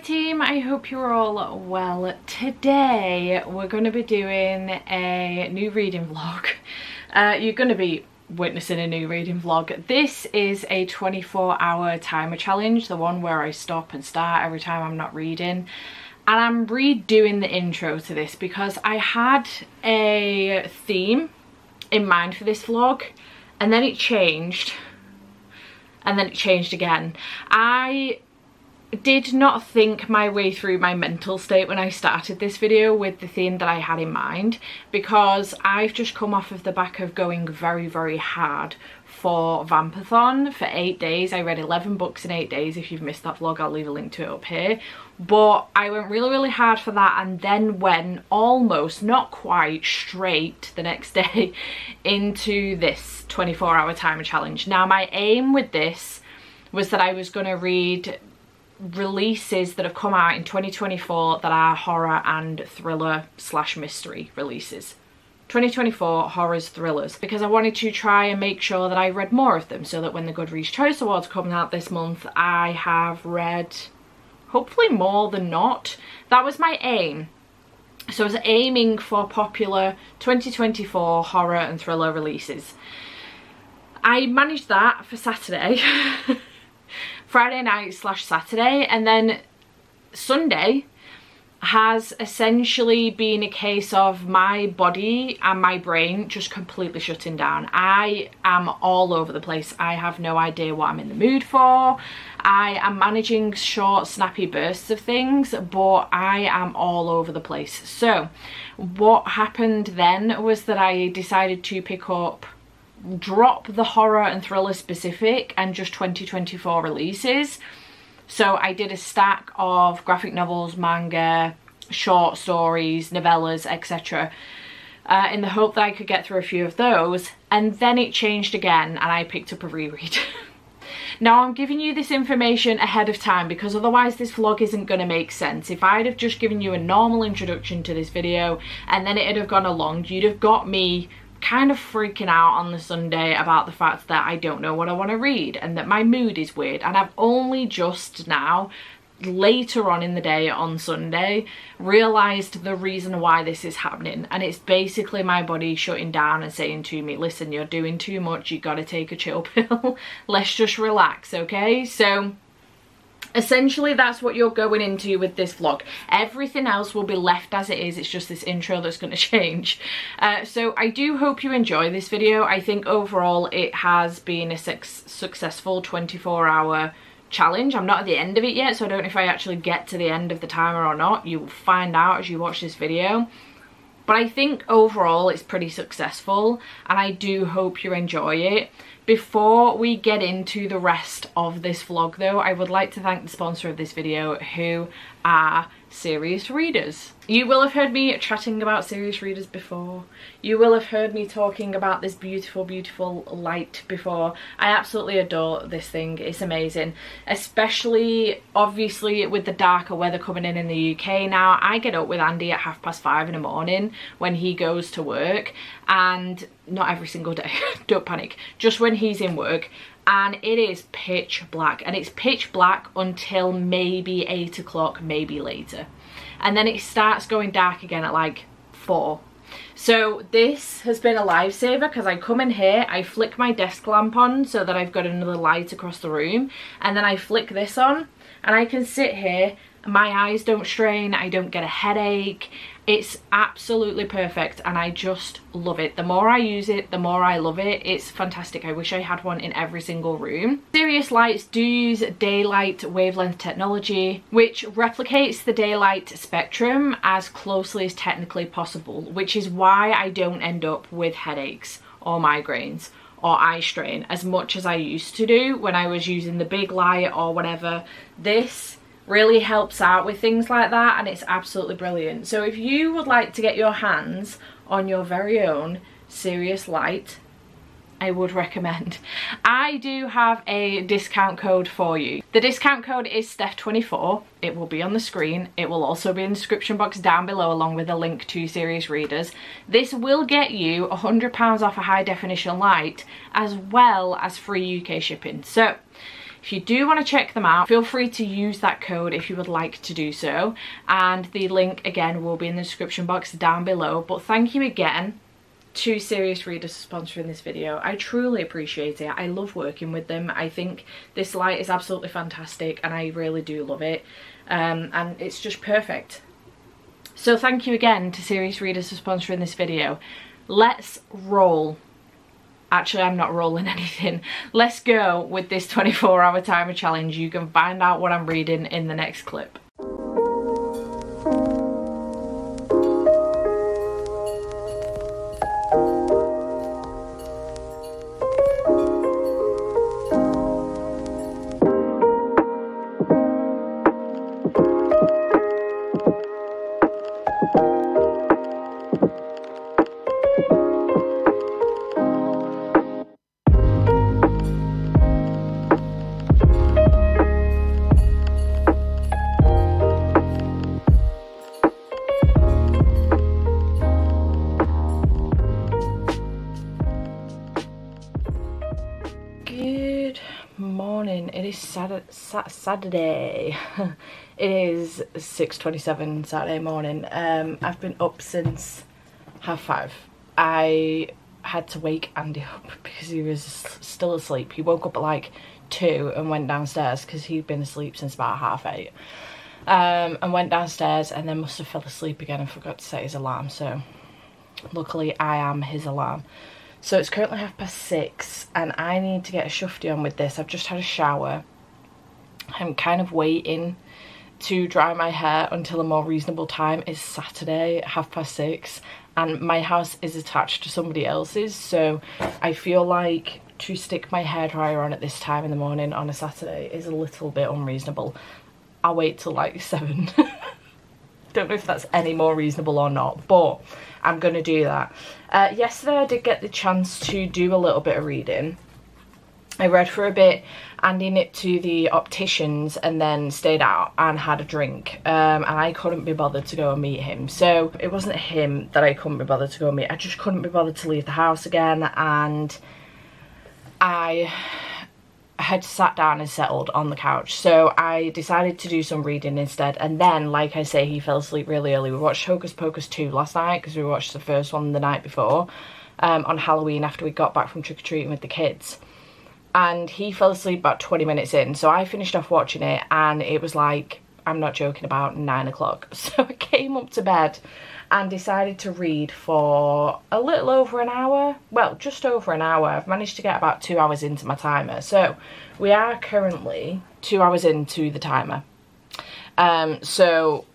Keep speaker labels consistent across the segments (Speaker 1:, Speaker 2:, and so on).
Speaker 1: team, I hope you're all well. Today we're going to be doing a new reading vlog. You're going to be witnessing a new reading vlog. This is a 24-hour timer challenge, the one where I stop and start every time I'm not reading. And I'm redoing the intro to this because I had a theme in mind for this vlog and then it changed and then it changed again. I did not think my way through my mental state when I started this video with the theme that I had in mind, because I've just come off of the back of going very hard for Vampathon for 8 days. I read 11 books in 8 days. If you've missed that vlog, I'll leave a link to it up here. But I went really hard for that and then went almost, not quite, straight the next day into this 24-hour timer challenge. Now my aim with this was that I was going to read releases that have come out in 2024 that are horror and thriller / mystery releases. 2024 horrors, thrillers, because I wanted to try and make sure that I read more of them so that when the Goodreads Choice Awards come out this month, I have read hopefully more than not. That was my aim. So I was aiming for popular 2024 horror and thriller releases. I managed that for Saturday. Friday night / Saturday, and then Sunday has essentially been a case of my body and my brain just completely shutting down. I am all over the place. I have no idea what I'm in the mood for. I am managing short snappy bursts of things, but I am all over the place. So what happened then was that I decided to drop the horror and thriller specific and just 2024 releases. So I did a stack of graphic novels, manga, short stories, novellas, etc. In the hope that I could get through a few of those, and then it changed again and I picked up a reread. Now I'm giving you this information ahead of time because otherwise this vlog isn't going to make sense. If I'd have just given you a normal introduction to this video and then it'd have gone along, you'd have got me kind of freaking out on the Sunday about the fact that I don't know what I want to read and that my mood is weird. And I've only just now, later on in the day on Sunday, realised the reason why this is happening. And it's basically my body shutting down and saying to me, listen, you're doing too much, you gotta take a chill pill. Let's just relax, okay? So essentially that's what you're going into with this vlog. Everything else will be left as it is. It's just this intro that's going to change. So I do hope you enjoy this video. I think overall it has been a successful 24-hour challenge. I'm not at the end of it yet, so I don't know if I actually get to the end of the timer or not. You will find out as you watch this video. But I think overall it's pretty successful and I do hope you enjoy it. Before we get into the rest of this vlog though, I would like to thank the sponsor of this video, who are Serious Readers. You will have heard me chatting about Serious Readers before. You will have heard me talking about this beautiful light before. I absolutely adore this thing. It's amazing, especially obviously with the darker weather coming in the UK now. I get up with Andy at 5:30 in the morning when he goes to work, and not every single day, don't panic, just when he's in work, and it is pitch black, and it's pitch black until maybe 8 o'clock, maybe later, and then it starts going dark again at like 4. So this has been a lifesaver because I come in here, I flick my desk lamp on so that I've got another light across the room, and then I flick this on and I can sit here. My eyes don't strain, I don't get a headache. It's absolutely perfect and I just love it. The more I use it, the more I love it. It's fantastic. I wish I had one in every single room. Serious Lights do use daylight wavelength technology, which replicates the daylight spectrum as closely as technically possible, which is why I don't end up with headaches or migraines or eye strain as much as I used to do when I was using the big light or whatever. This really helps out with things like that and it's absolutely brilliant. So if you would like to get your hands on your very own Serious Light, I would recommend. I do have a discount code for you. The discount code is Steph24. It will be on the screen. It will also be in the description box down below along with a link to Serious Readers. This will get you £100 off a high definition light as well as free UK shipping. So If you do want to check them out, feel free to use that code if you would like to do so, and the link again will be in the description box down below. But thank you again to Serious Readers for sponsoring this video. I truly appreciate it. I love working with them. I think this light is absolutely fantastic and I really do love it, and it's just perfect. So thank you again to Serious Readers for sponsoring this video. Let's roll. Actually, I'm not rolling anything. Let's go with this 24-hour timer challenge. You can find out what I'm reading in the next clip. Good morning. It is Saturday. It is 6:27 Saturday morning. I've been up since 5:30. I had to wake Andy up because he was still asleep. He woke up at like 2 and went downstairs because he'd been asleep since about 8:30. And went downstairs and then must have fell asleep again and forgot to set his alarm. So luckily I am his alarm. So it's currently 6:30 and I need to get a shufti on with this. I've just had a shower. I'm kind of waiting to dry my hair until a more reasonable time. It's Saturday, 6:30, and my house is attached to somebody else's, so I feel like to stick my hairdryer on at this time in the morning on a Saturday is a little bit unreasonable. I'll wait till like 7. Don't know if that's any more reasonable or not, but I'm gonna do that. Yesterday I did get the chance to do a little bit of reading. I read for a bit. Andy nipped to the opticians and then stayed out and had a drink, and I couldn't be bothered to go and meet him. So it wasn't him that I couldn't be bothered to go and meet, I just couldn't be bothered to leave the house again, and I had sat down and settled on the couch. So I decided to do some reading instead, and then, like I say, he fell asleep really early. We watched Hocus Pocus 2 last night because we watched the first one the night before, on Halloween after we got back from trick-or-treating with the kids, and he fell asleep about 20 minutes in. So I finished off watching it and it was like, I'm not joking, about 9 o'clock. So I came up to bed and decided to read for a little over an hour. Well, just over an hour. I've managed to get about 2 hours into my timer. So we are currently 2 hours into the timer. So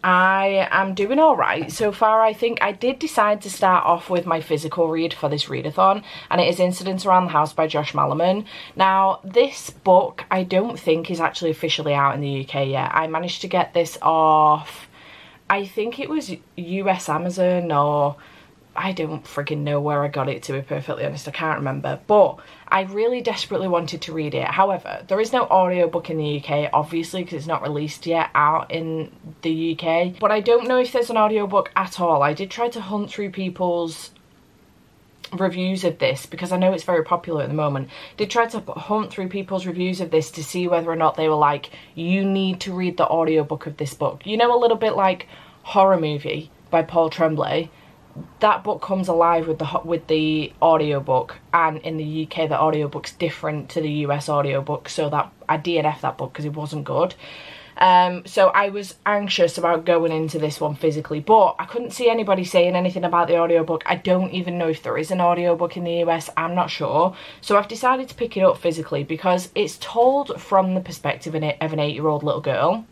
Speaker 1: I am doing all right so far. I think I did decide to start off with my physical read for this readathon, and it is Incidents Around the House by Josh Malerman. Now, this book I don't think is actually officially out in the UK yet. I managed to get this off, I think it was US Amazon, or I don't friggin' know where I got it, to be perfectly honest. I can't remember, but I really desperately wanted to read it. However, there is no audiobook in the UK, obviously, because it's not released yet out in the UK. But I don't know if there's an audiobook at all. I did try to hunt through people's reviews of this because I know it's very popular at the moment. Did try to hunt through people's reviews of this to see whether or not they were like, you need to read the audiobook of this book. You know, a little bit like Horror Movie by Paul Tremblay. That book comes alive with the audiobook, and in the UK the audiobook's different to the US audiobook, so that I DNF'd that book because it wasn't good. So I was anxious about going into this one physically, but I couldn't see anybody saying anything about the audiobook. I don't even know if there is an audiobook in the US, I'm not sure. So I've decided to pick it up physically because it's told from the perspective of an 8-year-old little girl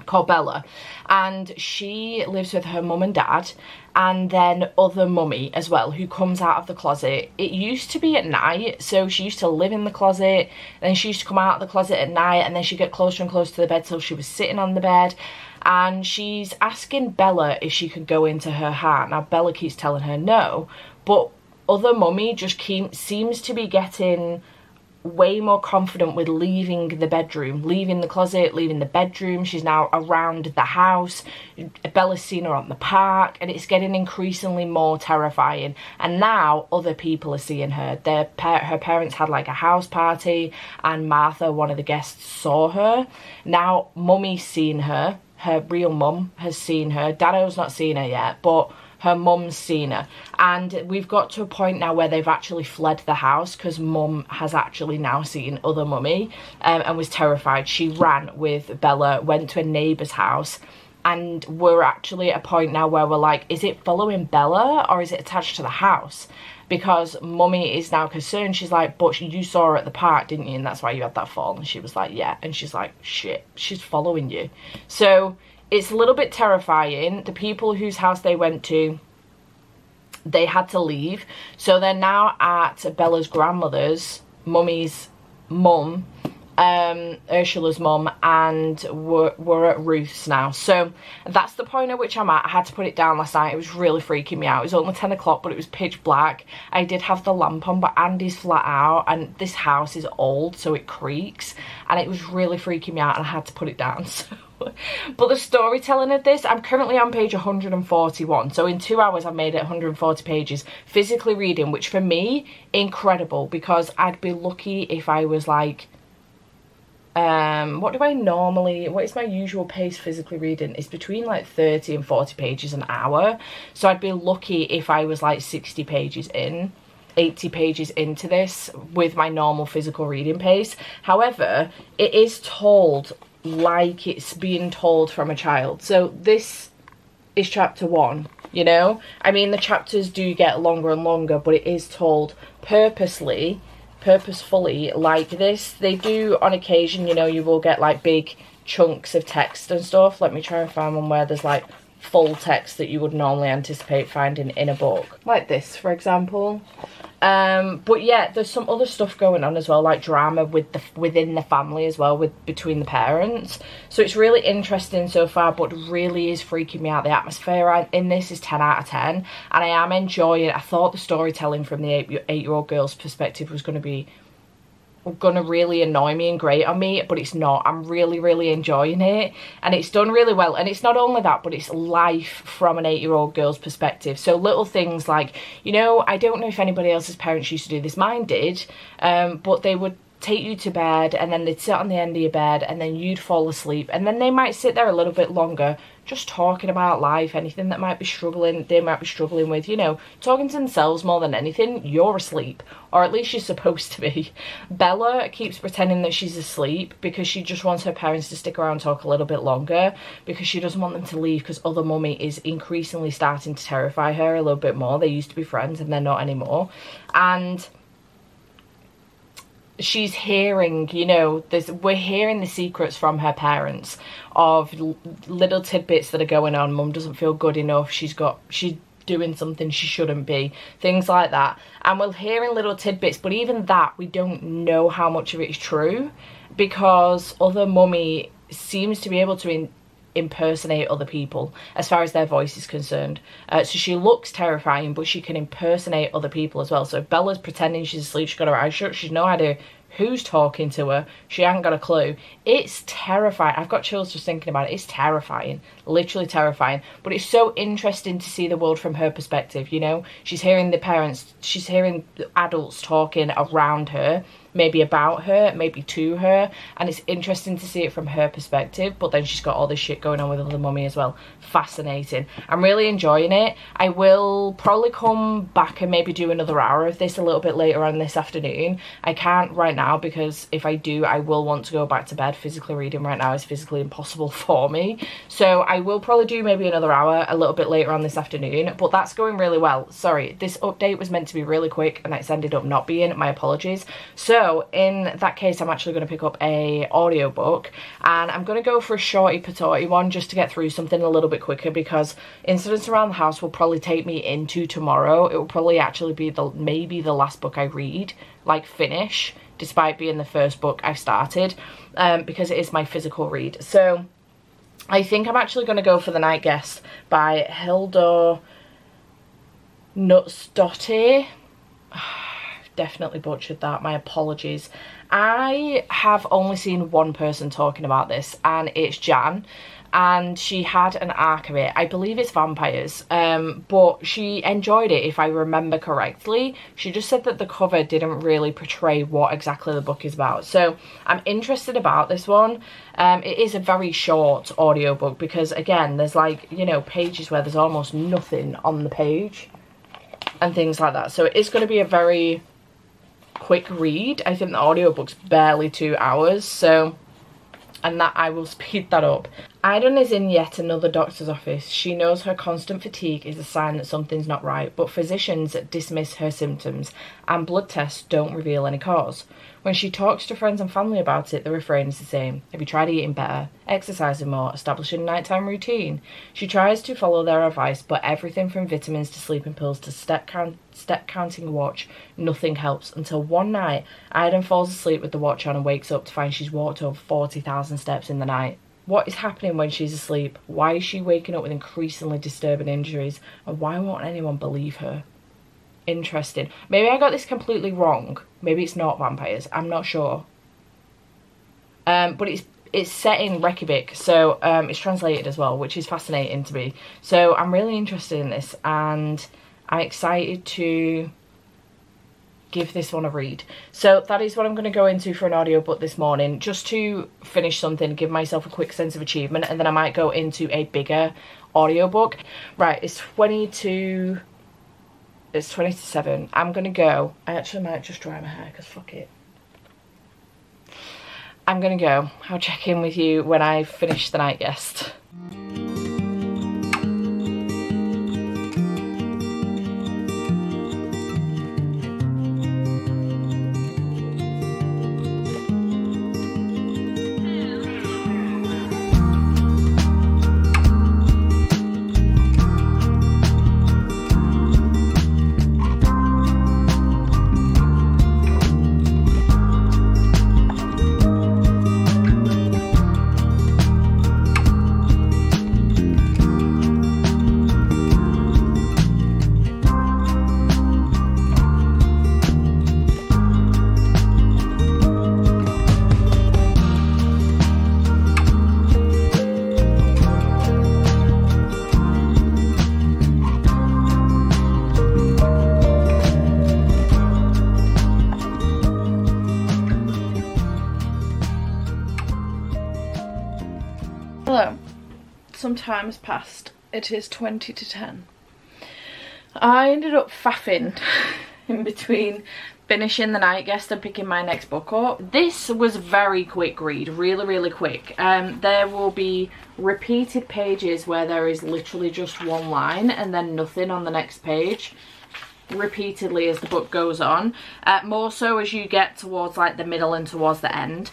Speaker 1: called Bella, and she lives with her mum and dad and then other mummy as well, who comes out of the closet. It used to be at night, so she used to live in the closet, then she used to come out of the closet at night, and then she'd get closer and closer to the bed till she was sitting on the bed, and she's asking Bella if she could go into her heart. Now Bella keeps telling her no, but other mummy just seems to be getting
Speaker 2: way more confident with leaving the bedroom, leaving the closet, leaving the bedroom. She's now around the house. Bella's seen her on the park, and it's getting increasingly more terrifying. And now other people are seeing her. Her parents had like a house party, and Martha, one of the guests, saw her. Now Mummy's seen her. Her real mum has seen her. Dano's not seen her yet, but her mum's seen her. And we've got to a point now where they've actually fled the house, because mum has actually now seen other Mummy, and was terrified. She ran with Bella, went to a neighbour's house, and we're actually at a point now where we're like, is it following Bella or is it attached to the house? Because Mummy is now concerned. She's like, but you saw her at the park, didn't you? And that's why you had that fall. And she was like, yeah. And she's like, shit, she's following you. So it's a little bit terrifying. The people whose house they went to, they had to leave. So they're now at Bella's grandmother's, Mummy's mum, Ursula's mum, and we're at Ruth's now. So that's the point at which I'm at. I had to put it down last night. It was really freaking me out. It was only 10 o'clock, but it was pitch black. I did have the lamp on, but Andy's flat out, and this house is old, so it creaks, and it was really freaking me out, and I had to put it down. So but the storytelling of this, I'm currently on page 141, so in 2 hours I've made it 140 pages physically reading, which for me, incredible, because I'd be lucky if I was like, what is my usual pace physically reading? It's between like 30 and 40 pages an hour, so I'd be lucky if I was like 60 pages in, 80 pages into this with my normal physical reading pace. However, it is told like it's being told from a child. So this is chapter 1, you know? I mean, the chapters do get longer and longer, but it is told purposefully like this. They do on occasion, you know, you will get like big chunks of text and stuff. Let me try and find one where there's like full text that you would normally anticipate finding in a book, like this for example. But yeah, there's some other stuff going on as well, like drama within the family as well, between the parents. So it's really interesting so far, but really is freaking me out. The atmosphere in this is 10 out of 10, and I am enjoying it. I thought the storytelling from the eight-year-old girl's perspective was going to really annoy me and grate on me, but it's not. I'm really enjoying it, and it's done really well. And it's not only that, but it's life from an 8-year-old girl's perspective. So little things like, you know, I don't know if anybody else's parents used to do this, mine did, but they would take you to bed, and then they'd sit on the end of your bed, and then you'd fall asleep, and then they might sit there a little bit longer just talking about life, anything that they might be struggling with, you know, talking to themselves more than anything. You're asleep, or at least you're supposed to be. Bella keeps pretending that she's asleep because she just wants her parents to stick around and talk a little bit longer, because she doesn't want them to leave, because other Mummy is increasingly starting to terrify her a little bit more. They used to be friends and they're not anymore, and she's hearing, you know, we're hearing the secrets from her parents of little tidbits that are going on. Mum doesn't feel good enough, she's doing something she shouldn't be, things like that. And we're hearing little tidbits, but even that, we don't know how much of it is true, because other Mummy seems to be able to impersonate other people as far as their voice is concerned. So she looks terrifying, but she can impersonate other people as well. So if Bella's pretending she's asleep, she's got her eyes shut, she's no idea who's talking to her, she ain't got a clue. It's terrifying. I've got chills just thinking about it. It's terrifying, literally terrifying, but it's so interesting to see the world from her perspective, you know? She's hearing the parents, she's hearing adults talking around her, maybe about her, maybe to her, and it's interesting to see it from her perspective. But then she's got all this shit going on with other Mummy as well. Fascinating. I'm really enjoying it. I will probably come back and maybe do another hour of this a little bit later on this afternoon. I can't right now, because if I do, I will want to go back to bed. Physically reading right now is physically impossible for me, so I will probably do maybe another hour a little bit later on this afternoon. But that's going really well. Sorry, this update was meant to be really quick and it's ended up not being. My apologies. So in that case, I'm actually going to pick up a audiobook, and I'm going to go for a shorty patooty one just to get through something a little bit quicker, because Incidents Around the House will probably take me into tomorrow. It will probably actually be maybe the last book I read, like finish, despite being the first book I've started, because it is my physical read. So I think I'm actually going to go for The Night Guest by Hildur Knutsdottir. definitely butchered that. My apologies. I have only seen one person talking about this, and it's Jan, and she had an arc of it. I believe it's vampires, but she enjoyed it, if I remember correctly. She just said that the cover didn't really portray what exactly the book is about. So I'm interested about this one. It is a very short audiobook because, again, there's like, you know, pages where there's almost nothing on the page and things like that. So it's going to be a very quick read. I think the audiobook's barely 2 hours, so, and that I will speed that up. Aidan is in yet another doctor's office. She knows her constant fatigue is a sign that something's not right, but physicians dismiss her symptoms and blood tests don't reveal any cause. When she talks to friends and family about it, the refrain is the same. Have you tried eating better, exercising more, establishing a nighttime routine? She tries to follow their advice, but everything from vitamins to sleeping pills to step counting watch, nothing helps, until one night Aidan falls asleep with the watch on and wakes up to find she's walked over 40,000 steps in the night. What is happening when she's asleep? Why is she waking up with increasingly disturbing injuries? And why won't anyone believe her? Interesting. Maybe I got this completely wrong. Maybe it's not vampires. I'm not sure. But it's set in Reykjavik, so it's translated as well, which is fascinating to me. So I'm really interested in this, and I'm excited to give this one a read. So that is what I'm going to go into for an audiobook this morning, just to finish something, give myself a quick sense of achievement, and then I might go into a bigger audiobook. Right, it's 20 to 7. I'm going to go. I actually might just dry my hair because fuck it. I'm going to go. I'll check in with you when I finish The Night Guest. Hello, some time has passed. It is 20 to 10. I ended up faffing in between finishing The Night Guest and picking my next book up. This was a very quick read, really quick. There will be repeated pages where there is literally just one line and then nothing on the next page repeatedly as the book goes on. More so as you get towards like the middle and towards the end.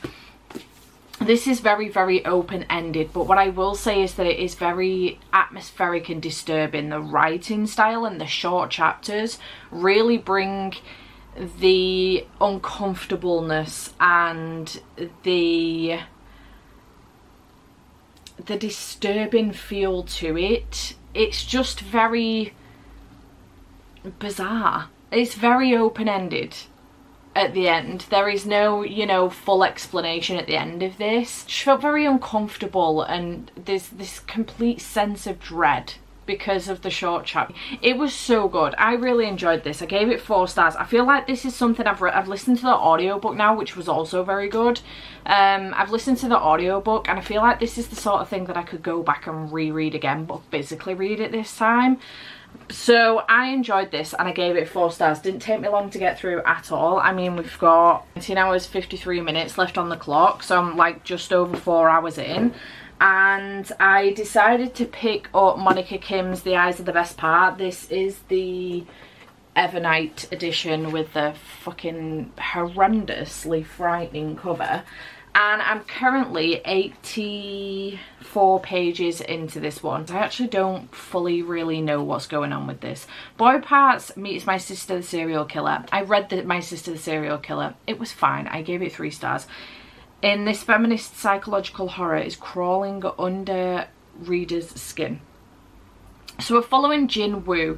Speaker 2: This is very open-ended, but what I will say is that it is very atmospheric and disturbing. The writing style and the short chapters really bring the uncomfortableness and the disturbing feel to it. It's just very bizarre. It's very open-ended. At the end, there is no, you know, full explanation at the end of this. She felt very uncomfortable, and there's this complete sense of dread because of the short chapter. It was so good. I really enjoyed this. I gave it 4 stars. I feel like this is something I've listened to the audiobook now, which was also very good. I've listened to the audiobook and I feel like this is the sort of thing that I could go back and reread again, but physically read it this time. So I enjoyed this and I gave it 4 stars. Didn't take me long to get through at all. I mean, we've got 19 hours 53 minutes left on the clock, so I'm like just over 4 hours in. And I decided to pick up Monica Kim's The Eyes Are the Best Part. This is the Evernight edition with the fucking horrendously frightening cover. And I'm currently 84 pages into this one. I actually don't fully really know what's going on with this. Boy Parts meets My Sister the Serial Killer. I read My Sister the Serial Killer. It was fine. I gave it 3 stars. In this feminist psychological horror is crawling under readers' skin. So we're following Jin Woo,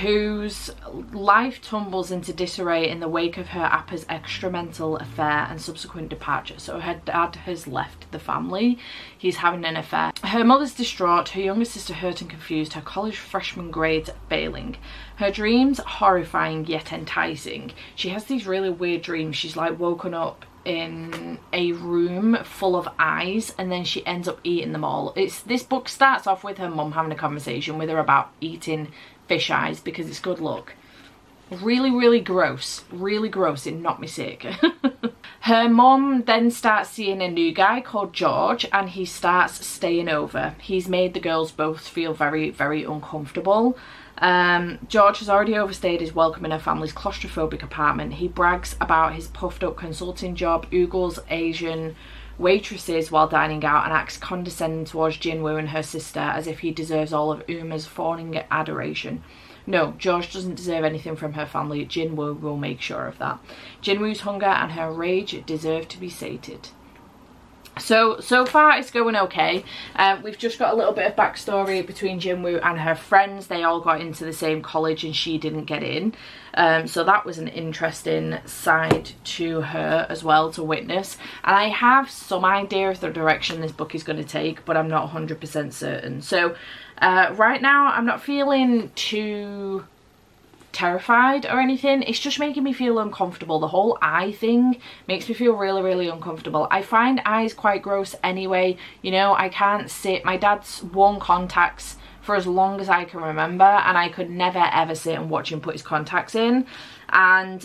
Speaker 1: whose life tumbles into disarray in the wake of her Appa's extramental affair and subsequent departure. So her dad has left the family, he's having an affair. Her mother's distraught, her younger sister hurt and confused, her college freshman grades failing. Her dreams horrifying yet enticing. She has these really weird dreams. She's like woken up in a room full of eyes and then she ends up eating them all. This book starts off with her mum having a conversation with her about eating fish eyes because it's good luck. Really, really gross. Really gross. It knocked me sick. Her mum then starts seeing a new guy called George and he starts staying over. He's made the girls both feel very, very uncomfortable. George has already overstayed his welcome in her family's claustrophobic apartment. He brags about his puffed up consulting job, oogles Asian waitresses while dining out, and acts condescending towards Jinwoo and her sister as if he deserves all of Uma's fawning adoration. No, George doesn't deserve anything from her family. Jinwoo will make sure of that. Jinwoo's hunger and her rage deserve to be sated. So far it's going okay. We've just got a little bit of backstory between Jinwoo and her friends. They all got into the same college and she didn't get in. So that was an interesting side to her as well to witness. And I have some idea of the direction this book is going to take, but I'm not 100% certain. So right now I'm not feeling too terrified or anything. It's just making me feel uncomfortable. The whole eye thing makes me feel really, really uncomfortable. I find eyes quite gross anyway. You know, I can't sit. My dad's worn contacts for as long as I can remember and I could never ever sit and watch him put his contacts in. And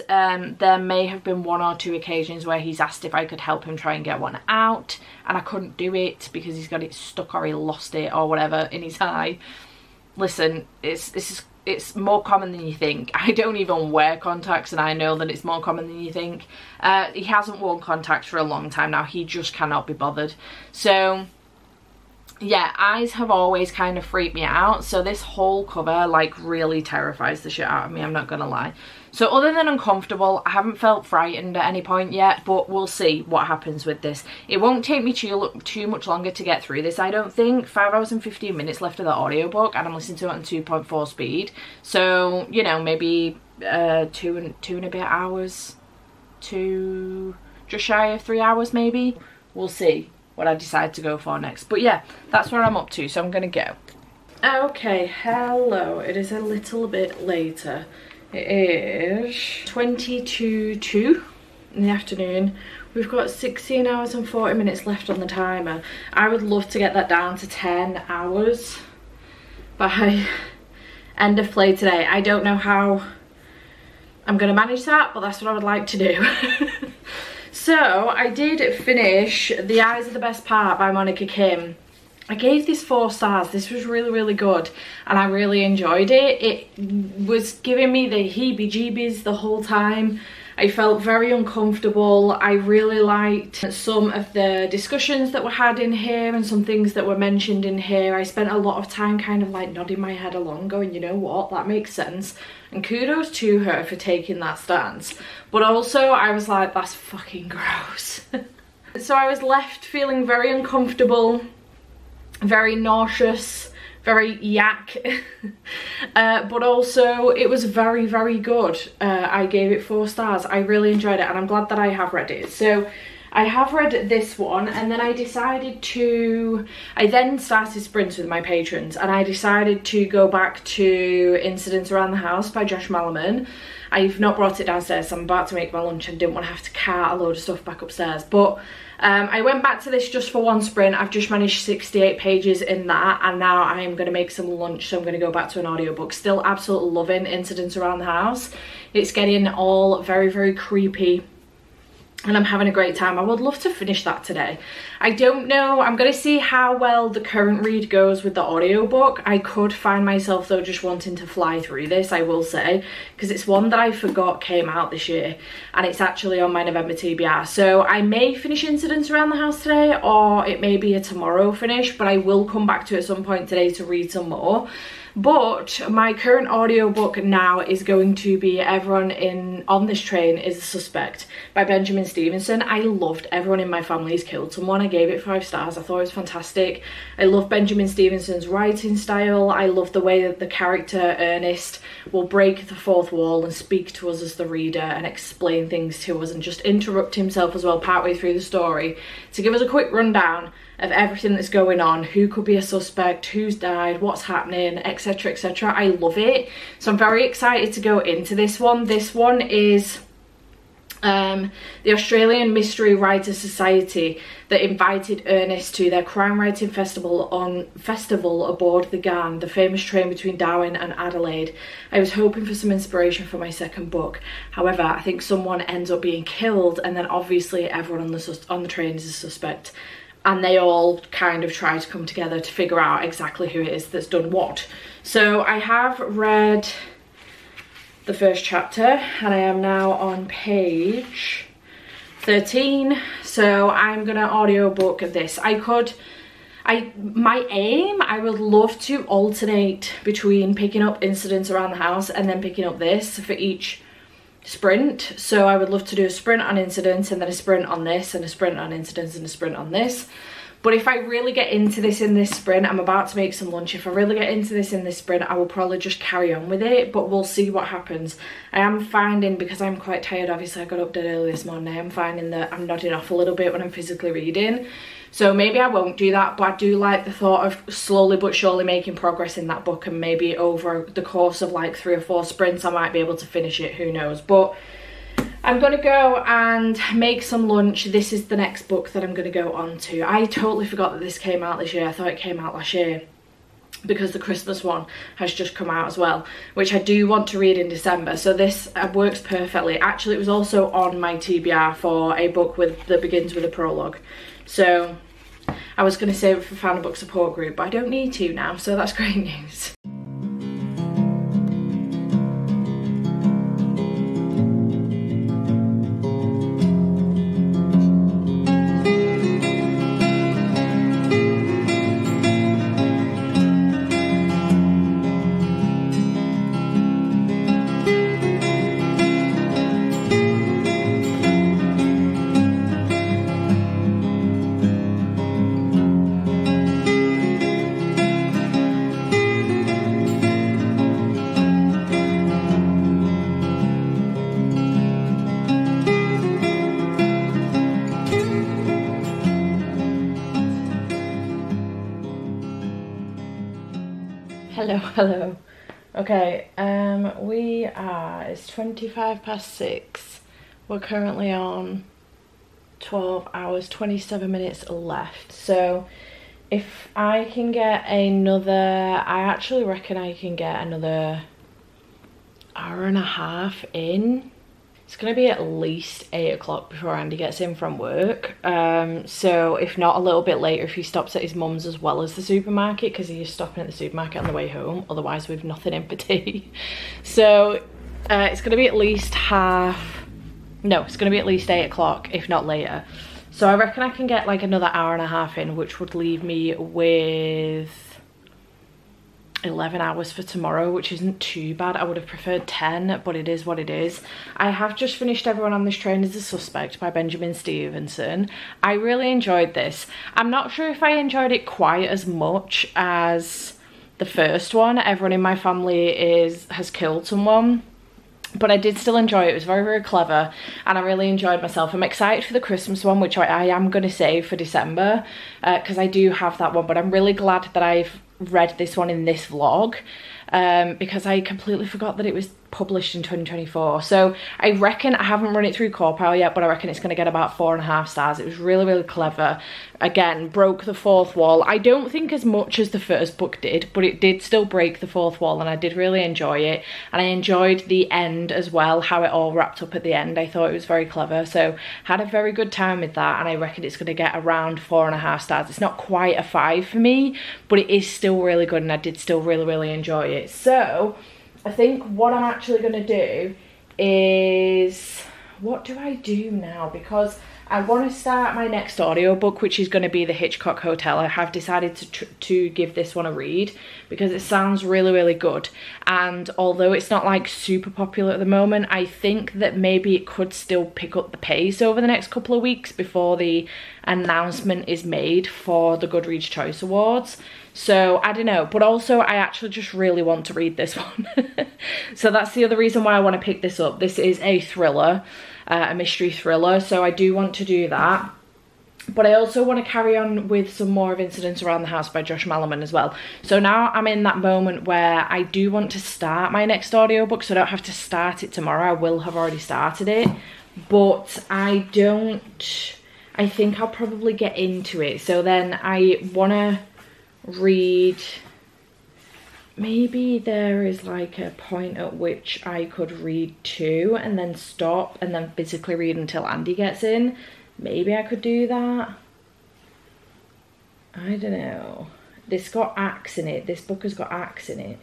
Speaker 1: there may have been one or two occasions where he's asked if I could help him try and get one out and I couldn't do it because he's got it stuck or he lost it or whatever in his eye. Listen, it's more common than you think. I don't even wear contacts and I know that it's more common than you think. He hasn't worn contacts for a long time now. He just cannot be bothered. So yeah, eyes have always kind of freaked me out. So this whole cover like really terrifies the shit out of me, I'm not gonna lie. So other than uncomfortable, I haven't felt frightened at any point yet, but we'll see what happens with this. It won't take me too much longer to get through this, I don't think. 5 hours and 15 minutes left of the audiobook and I'm listening to it on 2.4 speed. So, you know, maybe two and a bit hours to just shy of 3 hours maybe. We'll see what I decide to go for next. But yeah, that's where I'm up to, so I'm gonna go. Okay, hello. It is a little bit later. It is 22:02 in the afternoon. We've got 16 hours and 40 minutes left on the timer. I would love to get that down to 10 hours by end of play today. I don't know how I'm gonna manage that, but that's what I would like to do. So I did finish The Eyes Are the Best Part by Monica Kim. I gave this 4 stars. This was really, really good and I really enjoyed it. It was giving me the heebie-jeebies the whole time. I felt very uncomfortable. I really liked some of the discussions that were had in here and some things that were mentioned in here. I spent a lot of time kind of like nodding my head along going, you know what, that makes sense. And kudos to her for taking that stance. But also I was like, that's fucking gross. So I was left feeling very uncomfortable, very nauseous, very yak. But also it was very, very good. I gave it 4 stars. I really enjoyed it and I'm glad that I have read it. So I have read this one and then I then started sprints with my patrons and I decided to go back to Incidents Around the House by Josh Malerman. I've not brought it downstairs, so I'm about to make my lunch and didn't want to have to cart a load of stuff back upstairs. But I went back to this just for one sprint. I've just managed 68 pages in that and now I'm going to make some lunch, so I'm going to go back to an audiobook. Still absolutely loving Incidents Around the House. It's getting all very, very creepy and I'm having a great time. I would love to finish that today. I don't know, I'm gonna see how well the current read goes with the audiobook. I could find myself though just wanting to fly through this, I will say, because it's one that I forgot came out this year and it's actually on my November TBR. So I may finish Incidents Around the House today or it may be a tomorrow finish, but I will come back to it at some point today to read some more.
Speaker 2: But my current audiobook now is going to be Everyone on This Train is a Suspect by Benjamin Stevenson. I loved Everyone in My Family's Killed Someone. I gave it 5 stars. I thought it was fantastic. I love Benjamin Stevenson's writing style. I love the way that the character Ernest will break the fourth wall and speak to us as the reader and explain things to us and just interrupt himself as well partway through the story to give us a quick rundown of everything that's going on, who could be a suspect, who's died, what's happening, etc, etc. I love it. So I'm very excited to go into this one. This one is the Australian Mystery Writers Society that invited Ernest to their crime writing festival aboard the Ghan, the famous train between Darwin and Adelaide. I was hoping for some inspiration for my second book. However, I think someone ends up being killed, and then obviously everyone on the train is a suspect. And they all kind of try to come together to figure out exactly who it is that's done what. So I have read the first chapter and I am now on page 13. So I'm gonna audiobook this. I would love to alternate between picking up incidents around the house and then picking up this for each sprint. So I would love to do a sprint on incidents and then a sprint on this and a sprint on incidents and a sprint on this. But if I really get into this in this sprint, I'm about to make some lunch. If I really get into this in this sprint, I will probably just carry on with it, but we'll see what happens. I am finding, because I'm quite tired, obviously I got up dead early this morning, I am finding that I'm nodding off a little bit when I'm physically reading. So maybe I won't do that, but I do like the thought of slowly but surely making progress in that book, and maybe over the course of like 3 or 4 sprints I might be able to finish it, who knows. But I'm gonna go and make some lunch. This is the next book that I'm gonna go on to. I totally forgot that this came out this year. I thought it came out last year because the Christmas one has just come out as well, which I do want to read in December. So this works perfectly. Actually, it was also on my TBR for a book that begins with a prologue. So I was gonna save it for Fan Book Support Group, but I don't need to now, so that's great news. Hello. Okay, it's 25 past 6. We're currently on 12 hours, 27 minutes left. So if I can get I actually reckon I can get another hour and a half in. It's gonna be at least 8 o'clock before Andy gets in from work. So if not a little bit later, if he stops at his mum's as well as the supermarket, because he is stopping at the supermarket on the way home, otherwise we've nothing in for tea. So it's gonna be at least it's gonna be at least 8 o'clock, if not later. So I reckon I can get like another hour and a half in, which would leave me with 11 hours for tomorrow, which isn't too bad. I would have preferred 10, but it is what it is. I have just finished Everyone on This Train is a Suspect by Benjamin Stevenson. I really enjoyed this. I'm not sure if I enjoyed it quite as much as the first one, Everyone in My Family has Killed Someone, but I did still enjoy it. It was very, very clever, and I really enjoyed myself. I'm excited for the Christmas one, which I am going to save for December, because I do have that one, but I'm really glad that I've read this one in this vlog, because I completely forgot that it was published in 2024. So I reckon, I haven't run it through CawPow yet, but I reckon it's going to get about 4.5 stars. It was really, really clever. Again, broke the fourth wall. I don't think as much as the first book did, but it did still break the fourth wall, and I did really enjoy it. And I enjoyed the end as well, how it all wrapped up at the end. I thought it was very clever, so had a very good time with that, and I reckon it's going to get around 4.5 stars. It's not quite a 5 for me, but it is still really good, and I did still really, really enjoy it. So I think what I'm actually going to do is
Speaker 1: what do I do now? Because I want to start my next audiobook, which is going to be The Hitchcock Hotel. I have decided to give this one a read because it sounds really, really good. And although it's not like super popular at the moment, I think that maybe it could still pick up the pace over the next couple of weeks before the announcement is made for the Goodreads Choice Awards. So I don't know, but also I actually just really want to read this one. So that's the other reason why I want to pick this up. This is a thriller, a mystery thriller, so I do want to do that. But I also want to carry on with some more of Incidents Around the House by Josh Malerman as well. So now I'm in that moment where I do want to start my next audiobook, so I don't have to start it tomorrow. I will have already started it, but I think I'll probably get into it. So then I want to read, maybe there is like a point at which I could read 2 and then stop and then physically read until Andy gets in. Maybe I could do that. I don't know. This got acts in it. This book has got acts in it.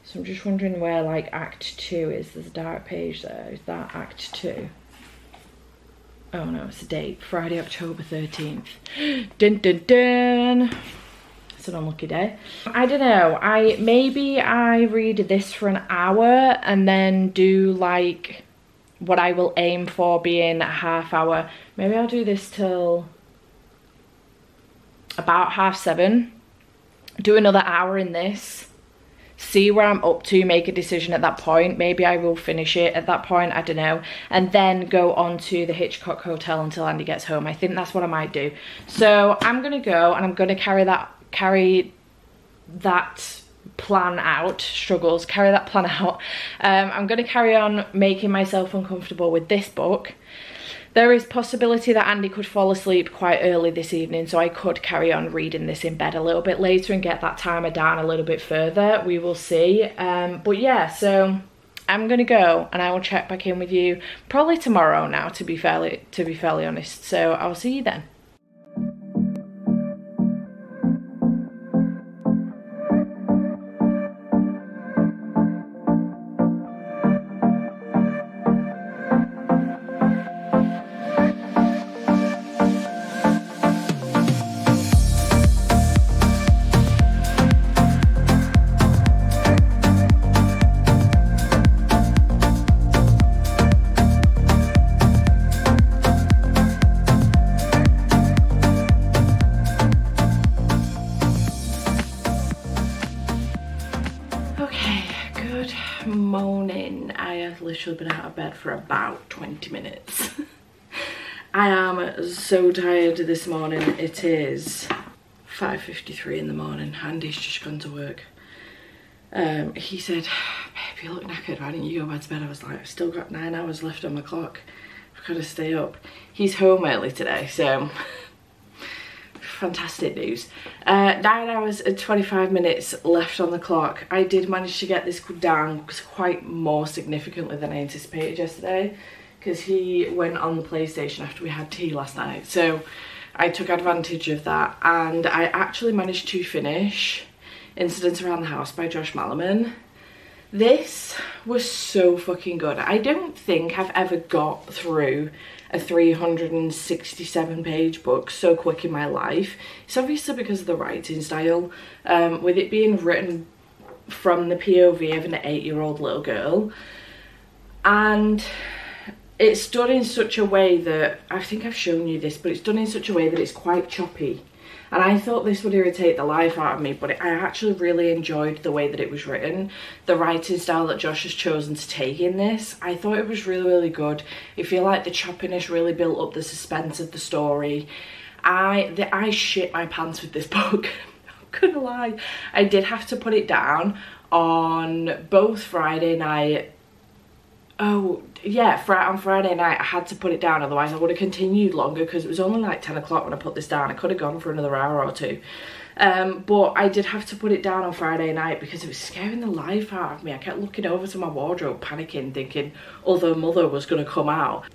Speaker 1: So I'm just wondering where like Act 2 is. There's a dark page there. Is that Act 2? Oh no, it's a date. Friday, October 13th. Dun dun dun. It's an unlucky day. I don't know. Maybe I read this for an hour and then do like what I will aim for being a half hour. Maybe I'll do this till about 7:30. Do another hour in this. See where I'm up to, make a decision at that point. Maybe I will finish it at that point, I don't know. And then go on to the Hitchcock Hotel until Andy gets home. I think that's what I might do. So I'm gonna go and I'm gonna carry that plan out, carry that plan out. I'm gonna carry on making myself uncomfortable with this book. There is possibility that Andy could fall asleep quite early this evening, so I could carry on reading this in bed a little bit later and get that timer down a little bit further. We will see. But yeah, so I'm gonna go and I will check back in with you probably tomorrow now, to be fairly honest. So I'll see you then. Morning. I have literally been out of bed for about 20 minutes. I am so tired this morning. It is 5:53 in the morning. Andy's just gone to work. He said, babe, you look knackered, why didn't you go back to bed? I was like, I've still got 9 hours left on my clock. I've got to stay up. He's home early today, so fantastic news. 9 hours and 25 minutes left on the clock. I did manage to get this down quite more significantly than I anticipated yesterday, because he went on the PlayStation after we had tea last night, so I took advantage of that and I actually managed to finish Incidents Around the House by Josh Malerman. This was so fucking good. I don't think I've ever got through a 367 page book so quick in my life. It's obviously because of the writing style, with it being written from the POV of an 8-year-old little girl, and it's done in such a way that, I think I've shown you this, but it's done in such a way that it's quite choppy. And I thought this would irritate the life out of me, but I actually really enjoyed the way that it was written. The writing style that Josh has chosen to take in this, I thought it was really, really good. I feel like the choppiness really built up the suspense of the story. I shit my pants with this book. I'm not gonna lie. I did have to put it down on both Friday night. Oh yeah, on Friday night I had to put it down, otherwise I would have continued longer, because it was only like 10 o'clock when I put this down. I could have gone for another hour or two, but I did have to put it down on Friday night because it was scaring the life out of me. I kept looking over to my wardrobe panicking, thinking Other Mother was going to come out.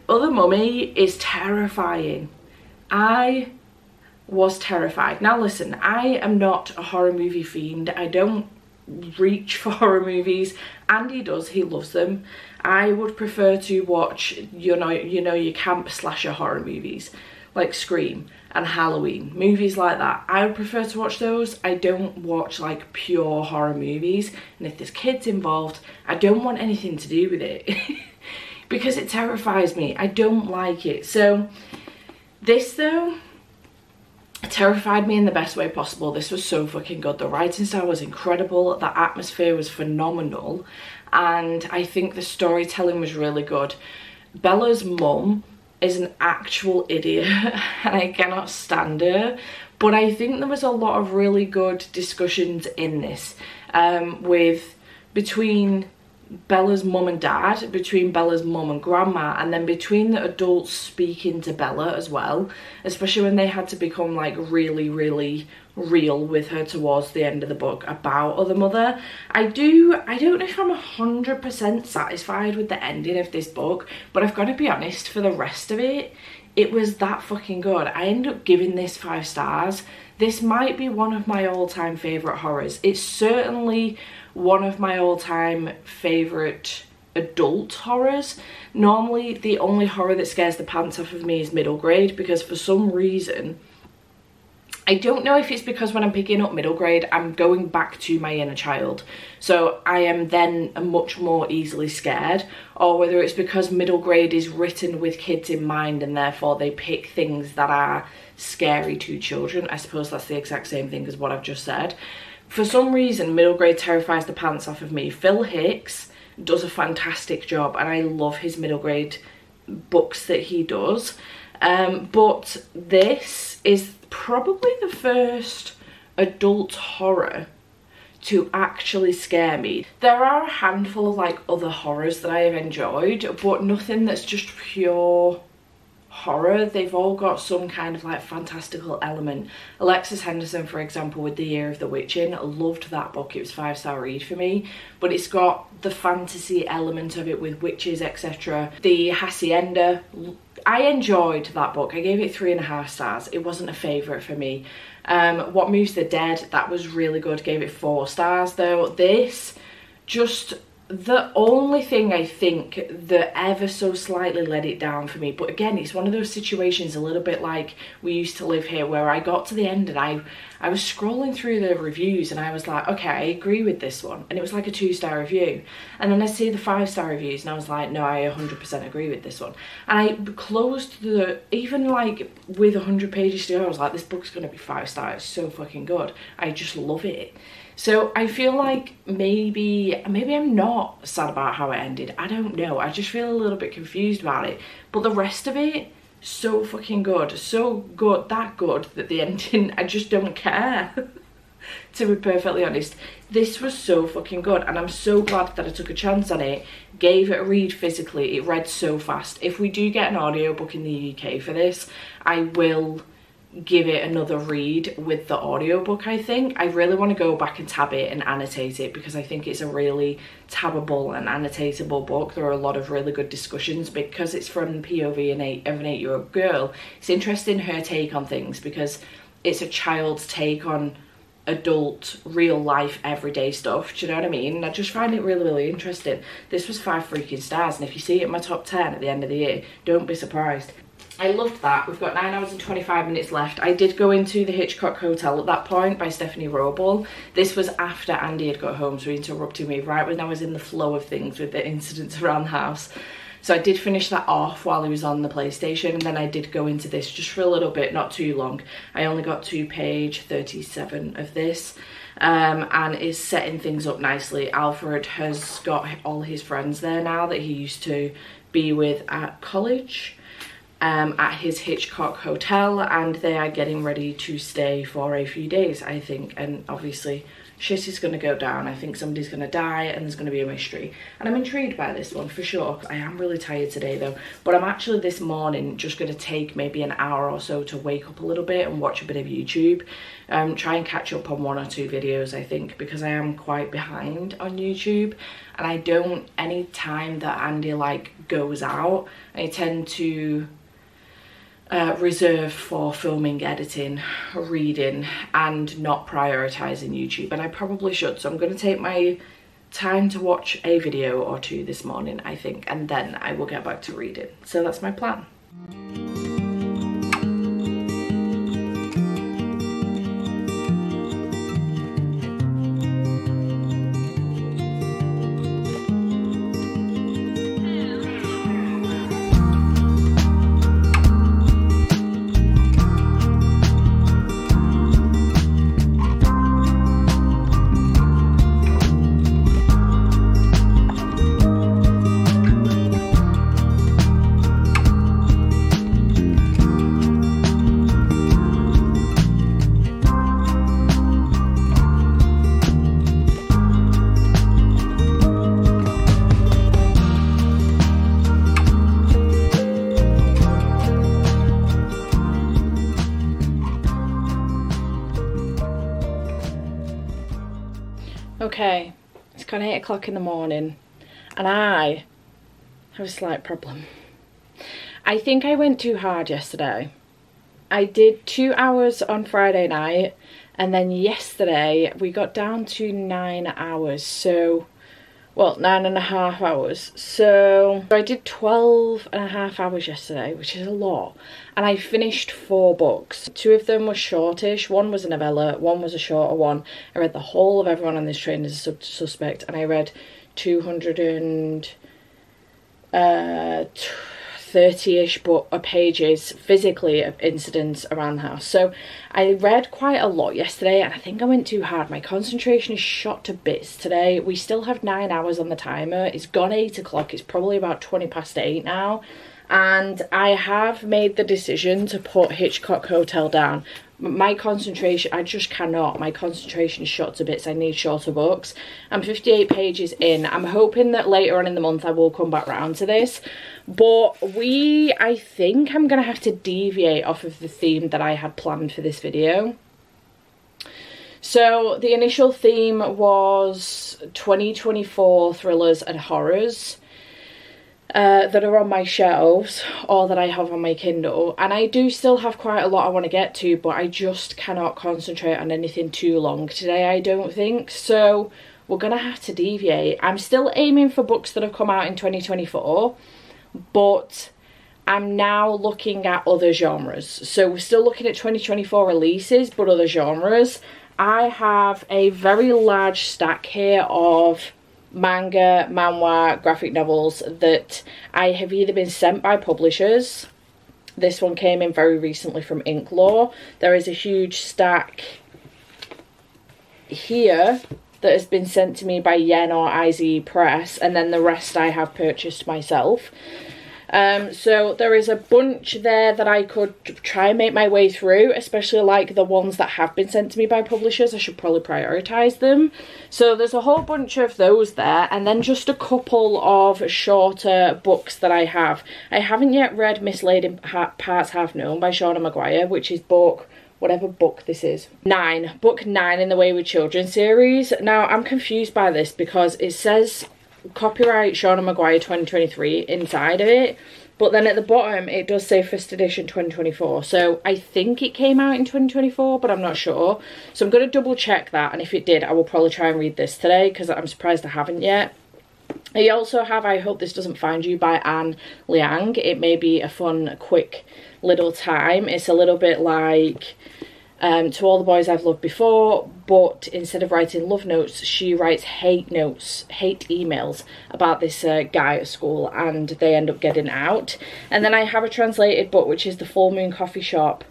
Speaker 1: Other Mummy is terrifying. I was terrified. Now listen, I am not a horror movie fiend. I don't
Speaker 2: reach for horror movies. Andy does, he loves them. I would prefer to watch, you know, your camp slasher horror movies like Scream and Halloween, movies like that. I would prefer to watch those. I don't watch like pure horror movies, and if there's kids involved, I don't want anything to do with it because it terrifies me. I don't like it. So this though terrified me in the best way possible. This was so fucking good. The writing style was incredible, the atmosphere was phenomenal, and I think the storytelling was really good. Bella's mum is an actual idiot and I cannot stand her, but I think there was a lot of really good discussions in this between Bella's mum and dad, between Bella's mum and grandma, and then between the adults speaking to Bella as well, especially when they had to become like really real with her towards the end of the book about other mother. I don't know if I'm 100% satisfied with the ending of this book, but I've got to be honest, for the rest of it, it was that fucking good. I ended up giving this 5 stars. This might be one of my all-time favourite horrors. It's certainly one of my all-time favourite adult horrors. Normally the only horror that scares the pants off of me is middle grade, because for some reason, I don't know if it's because when I'm picking up middle grade, I'm going back to my inner child. So I am then much more easily scared, or whether it's because middle grade is written with kids in mind and therefore they pick things that are scary to children. I suppose that's the exact same thing as what I've just said. For some reason, middle grade terrifies the pants off of me. Phil Hicks does a fantastic job and I love his middle grade books that he does. But this is probably the first adult horror to actually scare me. There are a handful of like other horrors that I have enjoyed, but nothing that's just pure horror. They've all got some kind of like fantastical element. Alexis Henderson, for example, with The Year of the Witching, loved that book. It was 5-star read for me, but it's got the fantasy element of it with witches, etc. The Hacienda, I enjoyed that book. I gave it 3.5 stars. It wasn't a favourite for me. What Moves the Dead, that was really good. Gave it 4 stars though. This, just the only thing I think that ever so slightly let it down for me, but again, it's one of those situations a little bit like We Used to Live Here, where I got to the end and I was scrolling through the reviews and I was like, okay, I agree with this one, and it was like a 2-star review, and then I see the 5-star reviews and I was like, no, I 100% agree with this one. And I closed even like with 100 pages to go, I was like, this book's gonna be 5 stars. It's so fucking good. I just love it. So I feel like maybe I'm not sad about how it ended. I don't know. I just feel a little bit confused about it. But the rest of it, so fucking good. So good, that good, that the ending, I just don't care. To be perfectly honest, this was so fucking good, and I'm so glad that I took a chance on it, gave it a read physically. It read so fast. If we do get an audiobook in the UK for this, I will give it another read with the audiobook. I think I really want to go back and tab it and annotate it, because I think it's a really tabbable and annotatable book. There are a lot of really good discussions because it's from the POV of an 8-year-old girl. It's interesting, her take on things, because it's a child's take on adult, real life, everyday stuff. Do you know what I mean? I just find it really interesting. This was 5 freaking stars, and if you see it in my top 10 at the end of the year, don't be surprised. I loved that. We've got 9 hours and 25 minutes left. I did go into The Hitchcock Hotel at that point by Stephanie Roble. This was after Andy had got home, so he interrupted me right when I was in the flow of things with the incidents around the house. So I did finish that off while he was on the PlayStation, and then I did go into this just for a little bit, not too long. I only got to page 37 of this, and is setting things up nicely. Alfred has got all his friends there now that he used to be with at college. At his Hitchcock Hotel, and they are getting ready to stay for a few days, I think, and obviously shit is going to go down. I think somebody's going to die and there's going to be a mystery, and I'm intrigued by this one for sure. I am really tired today though, but I'm actually this morning just going to take maybe an hour or so to wake up a little bit and watch a bit of YouTube, try and catch up on 1 or 2 videos, I think, because I am quite behind on YouTube, and I don't, any time that Andy like goes out, I tend to reserved for filming, editing, reading, and not prioritising YouTube, and I probably should. So I'm going to take my time to watch a video or two this morning, I think, and then I will get back to reading. So that's my plan. Okay, it's kind of 8 o'clock in the morning and I have a slight problem. I think I went too hard yesterday. I did 2 hours on Friday night, and then yesterday we got down to 9 hours, so, well, 9.5 hours. So I did 12.5 hours yesterday, which is a lot, and I finished 4 books. 2 of them were shortish, one was a novella, one was a shorter one. I read the whole of Everyone on This Train is a Suspect, and I read 230-ish pages physically of incidents around the house. So I read quite a lot yesterday, and I think I went too hard. My concentration is shot to bits today. We still have 9 hours on the timer. It's gone 8 o'clock. It's probably about 20 past 8 now. And I have made the decision to put Hitchcock Hotel down. My concentration, I just cannot. My concentration is shot to bits. I need shorter books. I'm 58 pages in. I'm hoping that later on in the month I will come back round to this. But I think I'm going to have to deviate off of the theme that I had planned for this video. So the initial theme was 2024 thrillers and horrors that are on my shelves or that I have on my Kindle, and I do still have quite a lot I want to get to, but I just cannot concentrate on anything too long today, I don't think. So we're gonna have to deviate. I'm still aiming for books that have come out in 2024, but I'm now looking at other genres. So we're still looking at 2024 releases, but other genres. I have a very large stack here of manga, manhwa, graphic novels that I have either been sent by publishers. This one came in very recently from Inklaw. There is a huge stack here that has been sent to me by Yen or IZE Press, and then the rest I have purchased myself. So there is a bunch there that I could try and make my way through, especially like the ones that have been sent to me by publishers. I should probably prioritise them. So there's a whole bunch of those there, and then just a couple of shorter books that I have. I haven't yet read Mislaid Parts Half Known by Shauna Maguire, which is book, whatever book this is, 9. Book 9 in the Wayward Children series. Now I'm confused by this because it says copyright Shauna Maguire 2023 inside of it, but then at the bottom it does say first edition 2024, so I think it came out in 2024, but I'm not sure. So I'm going to double check that, and if it did I will probably try and read this today because I'm surprised I haven't yet. I also have I Hope This Doesn't Find You by Anne Liang. It may be a fun quick little time. It's a little bit like To All the Boys I've Loved Before, but instead of writing love notes, she writes hate notes, hate emails about this guy at school, and they end up getting out. And then I have a translated book, which is The Full Moon Coffee Shop,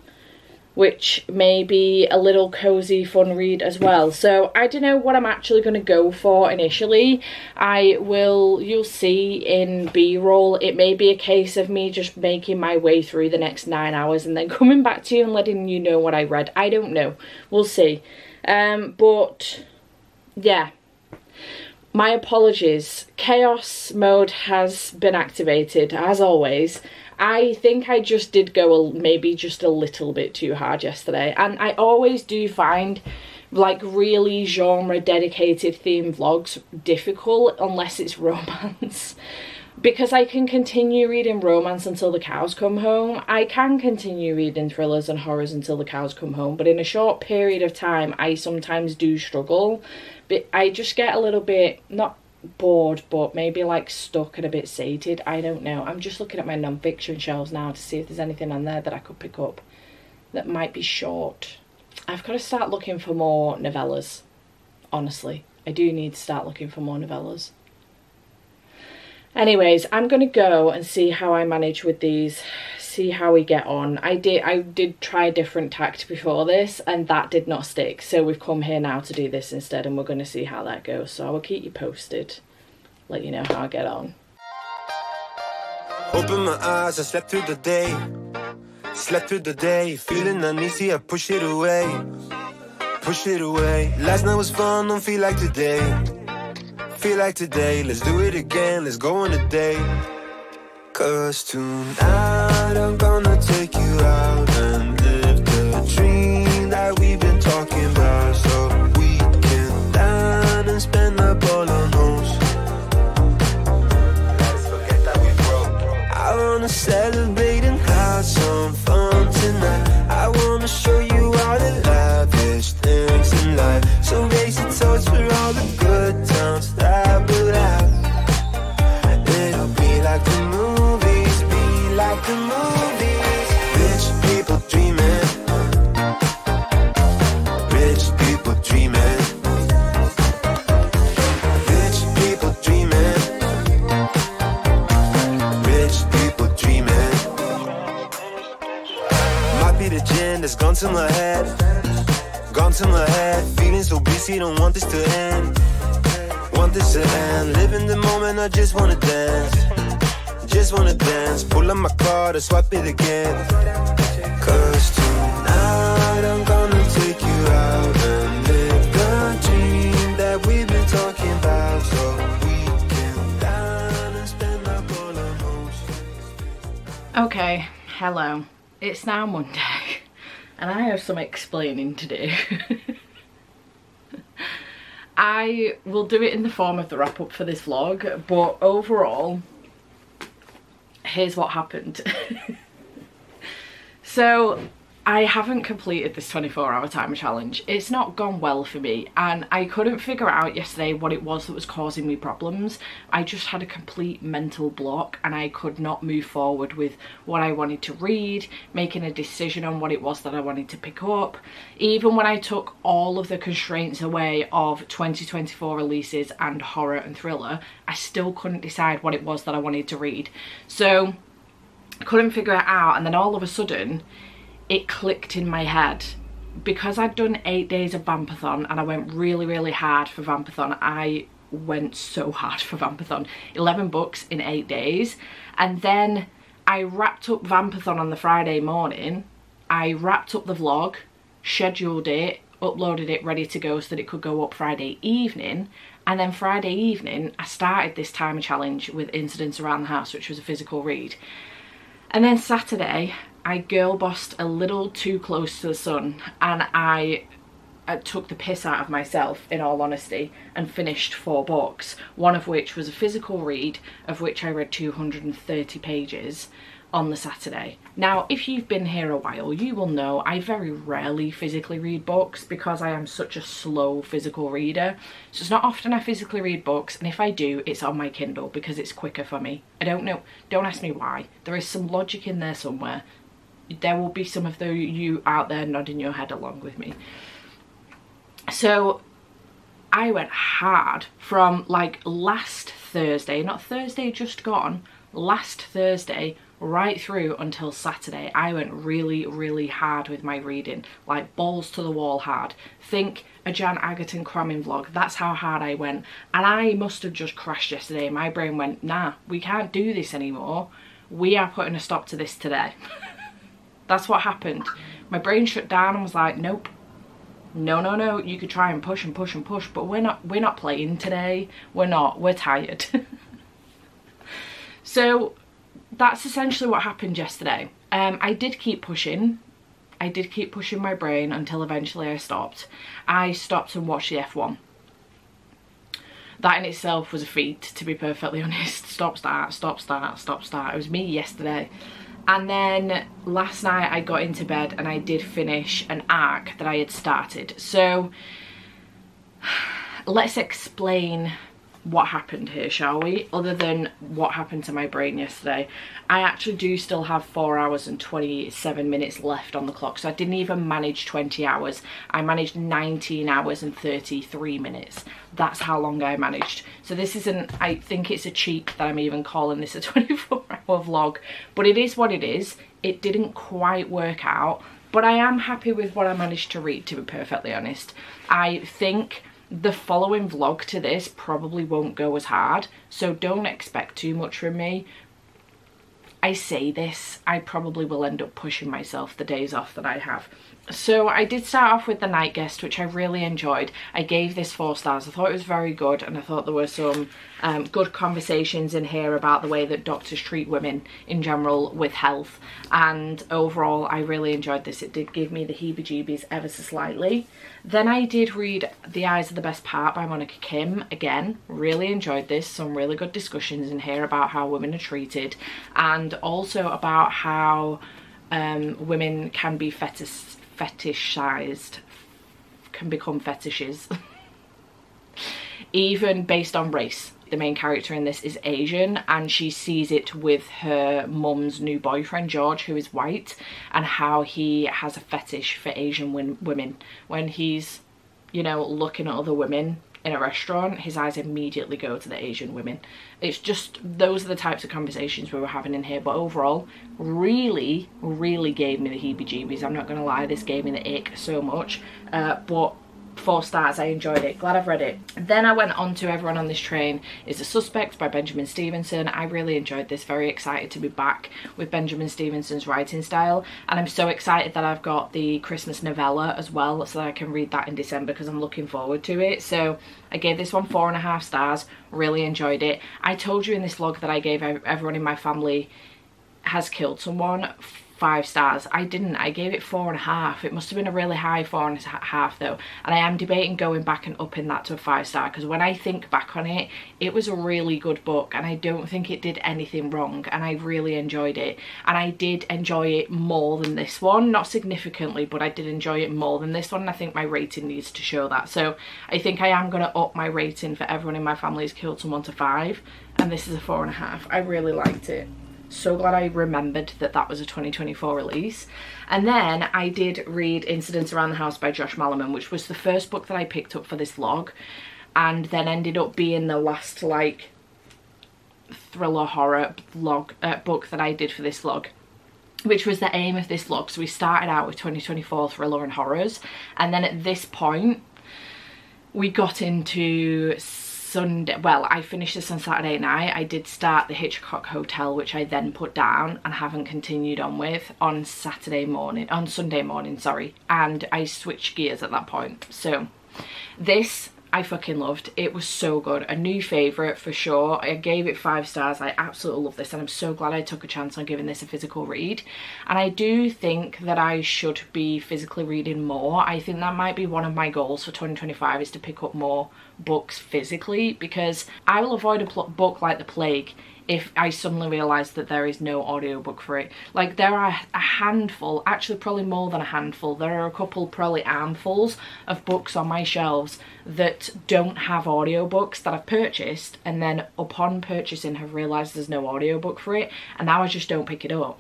Speaker 2: which may be a little cozy fun read as well. So I don't know what I'm actually going to go for initially. You'll see in B-roll, it may be a case of me just making my way through the next 9 hours and then coming back to you and letting you know what I read. I don't know, we'll see. But yeah, my apologies. Chaos mode has been activated as always. I think I just did go maybe just a little bit too hard yesterday, and I always do find like really genre dedicated theme vlogs difficult unless it's romance. because I can continue reading romance until the cows come home. I can continue reading thrillers and horrors until the cows come home, but in a short period of time I sometimes do struggle. But I just get a little bit, not bored, but maybe like stuck and a bit sated. I don't know. I'm just looking at my non-fiction shelves now to see if there's anything on there that I could pick up that might be short. I've got to start looking for more novellas, honestly. I do need to start looking for more novellas. Anyways, I'm going to go and see how I manage with these, see how we get on. I did try a different tact before this and that did not stick. So we've come here now to do this instead and we're going to see how that goes. So I will keep you posted, let you know how I get on.
Speaker 3: Open my eyes, I slept through the day. Slept through the day, feeling uneasy, I push it away. Push it away. Last night was fun, don't feel like today. Feel like today, let's do it again, let's go on a date. Cause tonight I'm gonna take you out and live the dream that we've been talking about. So we can dine and spend up all our homes. Let's forget that we broke. I wanna celebrate and have some fun tonight. I wanna show you all the lavish things in life. So raise your toast for all the good times that we'll have. It'll be like the movies, be like the movies. Rich people dreaming. Rich people dreaming. Rich people dreaming. Rich people dreaming. Might be the gin that's gone to my head. Gone to my head, feeling so busy, don't want this to end. Want this to end, live in the moment, I just wanna dance. Just wanna dance, pull up my card and swipe it again. Cause tonight I'm gonna take you out and live the dream that we've been talking about. So we can dine and spend up all our motions.
Speaker 2: Okay, hello. It's now Monday. And I have some explaining to do. I will do it in the form of the wrap up for this vlog, but overall, here's what happened. So I haven't completed this 24-hour timer challenge. It's not gone well for me and I couldn't figure out yesterday what it was that was causing me problems. I just had a complete mental block and I could not move forward with what I wanted to read, making a decision on what it was that I wanted to pick up. Even when I took all of the constraints away of 2024 releases and horror and thriller, I still couldn't decide what it was that I wanted to read. So I couldn't figure it out, and then all of a sudden it clicked in my head. Because I'd done 8 days of Vampathon and I went really hard for Vampathon. I went so hard for Vampathon. 11 books in 8 days. And then I wrapped up Vampathon on the Friday morning. I wrapped up the vlog, scheduled it, uploaded it ready to go so that it could go up Friday evening. And then Friday evening I started this timer challenge with Incidents Around the House, which was a physical read. And then Saturday I girl bossed a little too close to the sun and I took the piss out of myself, in all honesty, and finished 4 books, one of which was a physical read, of which I read 230 pages on the Saturday. Now, if you've been here a while, you will know I very rarely physically read books because I am such a slow physical reader. So it's not often I physically read books, and if I do, it's on my Kindle because it's quicker for me. I don't know, don't ask me why. There is some logic in there somewhere. There will be some of you out there nodding your head along with me. So I went hard from like last Thursday, not Thursday just gone, last Thursday right through until Saturday. I went really hard with my reading, like balls to the wall hard. Think a Jan Agaton cramming vlog. That's how hard I went. And I must have just crashed yesterday. My brain went, nah, we can't do this anymore. We are putting a stop to this today. That's what happened. My brain shut down and was like, nope. No, you could try and push, but we're not playing today. We're tired. So that's essentially what happened yesterday. I did keep pushing. I did keep pushing my brain until eventually I stopped. I stopped and watched the F1.
Speaker 1: That in itself was a feat, to be perfectly honest. Stop, start, stop, start, stop, start. It was me yesterday. And then last night I got into bed and I did finish an arc that I had started. So let's explain what happened here, shall we? Other than what happened to my brain yesterday, I actually do still have 4 hours and 27 minutes left on the clock. So I didn't even manage 20 hours. I managed 19 hours and 33 minutes. That's how long I managed. So this isn't, I think it's a cheat that I'm even calling this a 24-hour vlog, but it is what it is. It didn't quite work out, but I am happy with what I managed to read, to be perfectly honest. I think the following vlog to this probably won't go as hard, so don't expect too much from me. I say this, I probably will end up pushing myself the days off that I have. So I did start off with The Night Guest, which I really enjoyed. I gave this 4 stars. I thought it was very good, and I thought there were some good conversations in here about the way that doctors treat women in general with health, and overall I really enjoyed this. It did give me the heebie-jeebies ever so slightly. Then I did read The Eyes Are the Best Part by Monica Kim. Again, really enjoyed this. Some really good discussions in here about how women are treated, and also about how women can be fetishized, can become fetishes, even based on race. The main character in this is Asian, and she sees it with her mum's new boyfriend George, who is white, and how he has a fetish for Asian women. When he's, you know, looking at other women in a restaurant, his eyes immediately go to the Asian women. It's just, those are the types of conversations we were having in here. But overall, really gave me the heebie-jeebies. I'm not gonna lie, this gave me the ick so much, but 4 stars, I enjoyed it, glad I've read it. Then I went on to Everyone on This Train is a Suspect by Benjamin Stevenson. I really enjoyed this, very excited to be back with Benjamin Stevenson's writing style, and I'm so excited that I've got the Christmas novella as well, so that I can read that in December, because I'm looking forward to it. So I gave this one 4.5 stars, really enjoyed it. I told you in this vlog that I gave Everyone in My Family Has Killed Someone 5 stars. I didn't. I gave it 4.5. It must have been a really high 4.5 though, and I am debating going back and upping that to a 5 star, because when I think back on it, it was a really good book, and I don't think it did anything wrong, and I really enjoyed it. And I did enjoy it more than this one, not significantly, but I did enjoy it more than this one, and I think my rating needs to show that. So I think I am going to up my rating for Everyone in My Family Has Killed Someone to 5, and this is a 4.5. I really liked it. So glad I remembered that that was a 2024 release. And then I did read Incidents Around the House by Josh Malerman, which was the first book that I picked up for this vlog, and then ended up being the last like thriller horror book that I did for this vlog, which was the aim of this vlog. So we started out with 2024 thriller and horrors, and then at this point we got into Sunday. Well, I finished this on Saturday night. I did start The Hitchcock Hotel, which I then put down and haven't continued on with on Sunday morning, sorry, and I switched gears at that point. So this I fucking loved. It was so good. A new favourite for sure. I gave it 5 stars. I absolutely love this, and I'm so glad I took a chance on giving this a physical read. And I do think that I should be physically reading more. I think that might be one of my goals for 2025, is to pick up more books physically, because I will avoid a book like the plague if I suddenly realise that there is no audiobook for it. Like, there are a handful, actually probably more than a handful, there are a couple, probably armfuls of books on my shelves that don't have audiobooks that I've purchased, and then upon purchasing have realised there's no audiobook for it, and now I just don't pick it up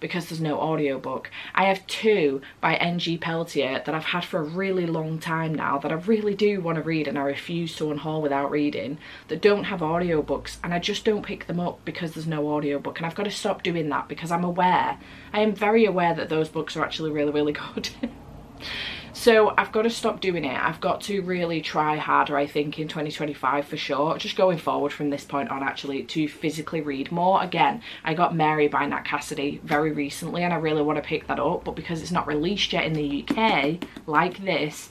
Speaker 1: because there's no audiobook. I have 2 by N.G. Peltier that I've had for a really long time now that I really do want to read, and I refuse to unhaul without reading, that don't have audiobooks, and I just don't pick them up because there's no audiobook. And I've got to stop doing that, because I am very aware that those books are actually really good. So I've got to stop doing it. I've got to really try harder, I think, in 2025 for sure, just going forward from this point on, actually, to physically read more. Again, I got Mary by Nat Cassidy very recently, and I really want to pick that up, but because it's not released yet in the UK like this,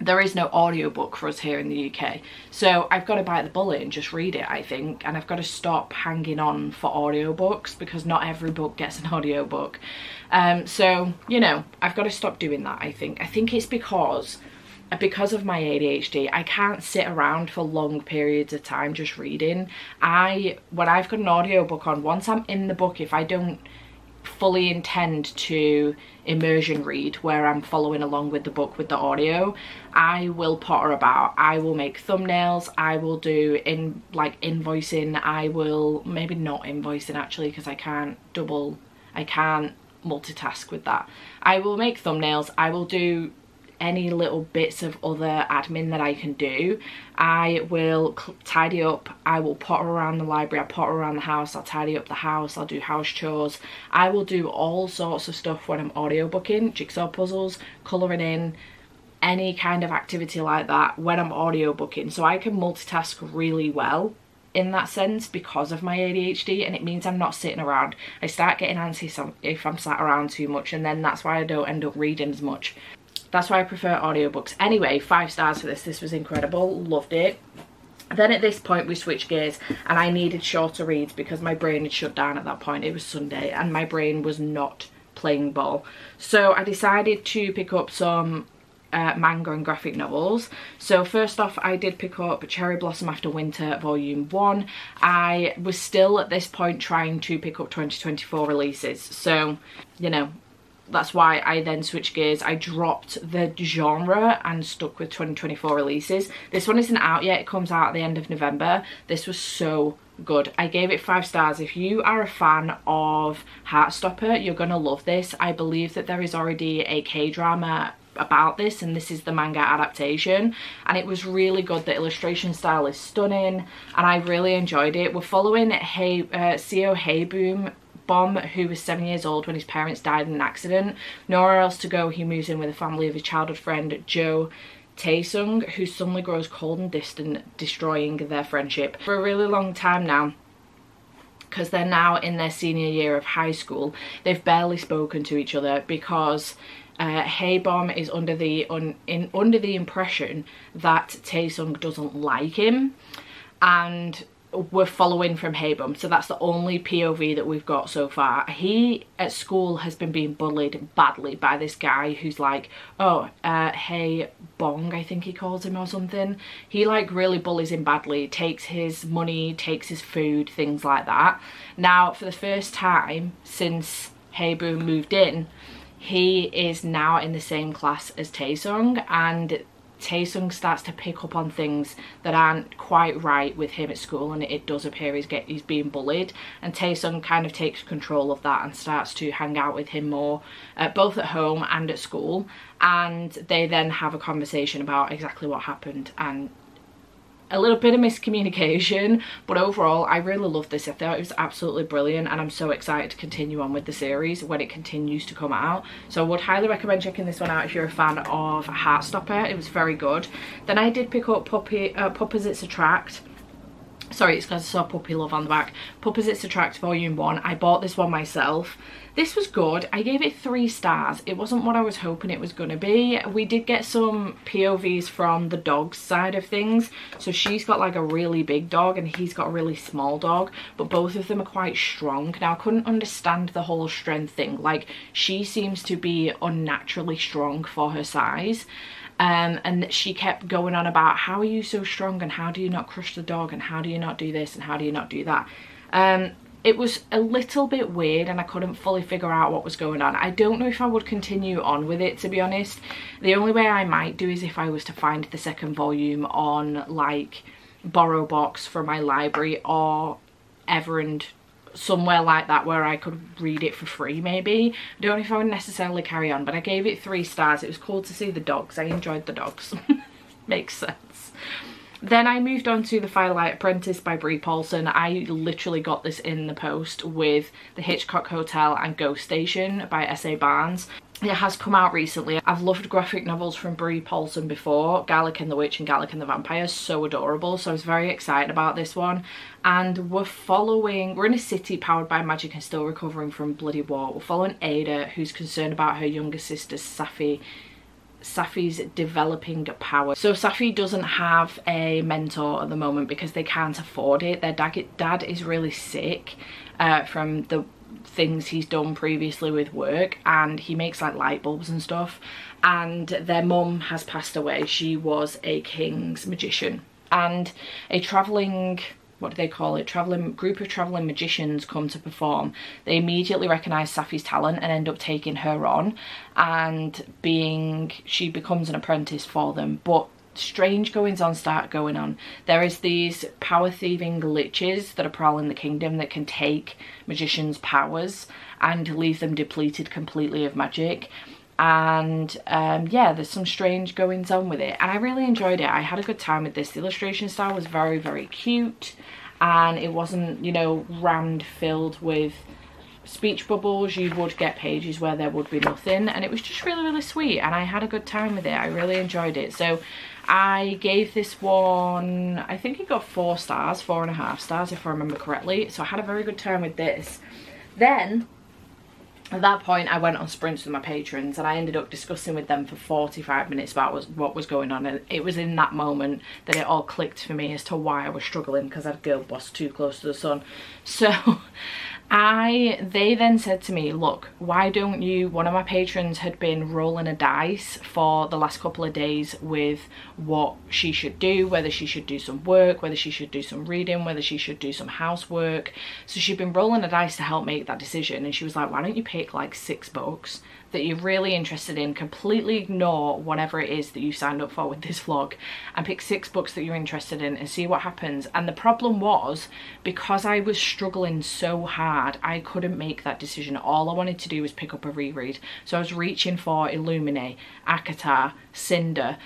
Speaker 1: there is no audiobook for us here in the UK. So I've got to bite the bullet and just read it, I think, and I've got to stop hanging on for audiobooks, because not every book gets an audiobook. So, you know, I've got to stop doing that, I think. I think it's because
Speaker 2: because of my ADHD, I can't sit around for long periods of time just reading. When I've got an audiobook on, once I'm in the book, if I don't fully intend to immersion read where I'm following along with the book with the audio, I will potter about. I will make thumbnails, I will do invoicing, I will maybe not invoicing actually, because I can't multitask with that. I will make thumbnails, I will do any little bits of other admin that I can do. I will tidy up, I will potter around the library, I'll potter around the house, I'll tidy up the house, I'll do house chores. I will do all sorts of stuff when I'm audiobooking, jigsaw puzzles, colouring in, any kind of activity like that when I'm audiobooking. So I can multitask really well in that sense because of my ADHD, and it means I'm not sitting around. I start getting antsy if I'm sat around too much, and then that's why I don't end up reading as much. That's why I prefer audiobooks. Anyway, 5 stars for this. This was incredible. Loved it. Then at this point we switched gears and I needed shorter reads because my brain had shut down at that point. It was Sunday and my brain was not playing ball. So I decided to pick up some manga and graphic novels. So first off, I did pick up Cherry Blossom After Winter Volume 1. I was still at this point trying to pick up 2024 releases. So, you know, that's why I then switched gears. I dropped the genre and stuck with 2024 releases. This one isn't out yet. It comes out at the end of November. This was so good. I gave it 5 stars. If you are a fan of Heartstopper, you're gonna love this. I believe that there is already a K-drama about this, and this is the manga adaptation, and it was really good. The illustration style is stunning and I really enjoyed it. We're following Seo Heiboom, who was 7 years old when his parents died in an accident. Nowhere else to go, he moves in with a family of his childhood friend Jo Taesung, who suddenly grows cold and distant, destroying their friendship. For a really long time now, because they're now in their senior year of high school, they've barely spoken to each other because Haebom is under the impression that Taesung doesn't like him, and we're following from Haebom. So that's the only POV that we've got so far. He at school has been being bullied badly by this guy who's like, hey Bong, I think he calls him, or something. He like really bullies him badly, takes his money, takes his food, things like that. Now for the first time since Haebom moved in, he is now in the same class as Taesung, and Taesung starts to pick up on things that aren't quite right with him at school, and it does appear he's being bullied, and Taesung kind of takes control of that and starts to hang out with him more, both at home and at school, and they then have a conversation about exactly what happened, and a little bit of miscommunication, but overall I really loved this. I thought it was absolutely brilliant, and I'm so excited to continue on with the series when it continues to come out. So I would highly recommend checking this one out if you're a fan of Heartstopper. It was very good. Then I did pick up Opposites Attract. Sorry, it's because I saw Puppy Love on the back. Opposites Attract Volume 1. I bought this one myself. This was good. I gave it 3 stars. It wasn't what I was hoping it was going to be. We did get some POVs from the dog's side of things. So she's got like a really big dog and he's got a really small dog, but both of them are quite strong. Now I couldn't understand the whole strength thing. Like, she seems to be unnaturally strong for her size. And she kept going on about, how are you so strong, and how do you not crush the dog, and how do you not do this, and how do you not do that. It was a little bit weird and I couldn't fully figure out what was going on. I don't know if I would continue on with it, to be honest. The only way I might do is if I was to find the second volume on like BorrowBox for my library or Everand, somewhere like that where I could read it for free maybe. I don't know if I would necessarily carry on, but I gave it 3 stars. It was cool to see the dogs. I enjoyed the dogs. Makes sense. Then I moved on to The Firelight Apprentice by Brie Paulson. I literally got this in the post with The Hitchcock Hotel and Ghost Station by S.A. Barnes. It has come out recently. I've loved graphic novels from Brie Paulson before. Garlic and the Witch and Garlic and the Vampire, so adorable. So I was very excited about this one. And we're in a city powered by magic and still recovering from bloody war. We're following Ada, who's concerned about her younger sister Safi's developing power. So Safi doesn't have a mentor at the moment because they can't afford it. Their dad is really sick from the things he's done previously with work, and he makes like light bulbs and stuff. And their mum has passed away. She was a king's magician, and a travelling, what do they call it, group of travelling magicians come to perform. They immediately recognise Safi's talent and end up taking her on, and she becomes an apprentice for them. But strange goings on start going on. There is these power thieving liches that are prowling the kingdom that can take magicians' powers and leave them depleted completely of magic. And yeah, there's some strange goings on with it, and I really enjoyed it. I had a good time with this. The illustration style was very, very cute, and it wasn't, you know, rammed filled with speech bubbles. You would get pages where there would be nothing, and it was just really, really sweet, and I had a good time with it. I really enjoyed it. So I gave this one, I think it got 4 stars, 4.5 stars if I remember correctly. So I had a very good time with this. Then at that point, I went on sprints with my patrons, and I ended up discussing with them for 45 minutes about what was going on. And it was in that moment that it all clicked for me as to why I was struggling, because I'd girl boss too close to the sun. So they then said to me, look, why don't you, one of my patrons had been rolling a dice for the last couple of days with what she should do, whether she should do some work, whether she should do some reading, whether she should do some housework. So she'd been rolling a dice to help make that decision, and she was like, why don't you pick like 6 books that you're really interested in, completely ignore whatever it is that you signed up for with this vlog, and pick 6 books that you're interested in and see what happens. And the problem was, because I was struggling so hard, I couldn't make that decision. All I wanted to do was pick up a reread. So I was reaching for Illuminae, ACOTAR, Cinder,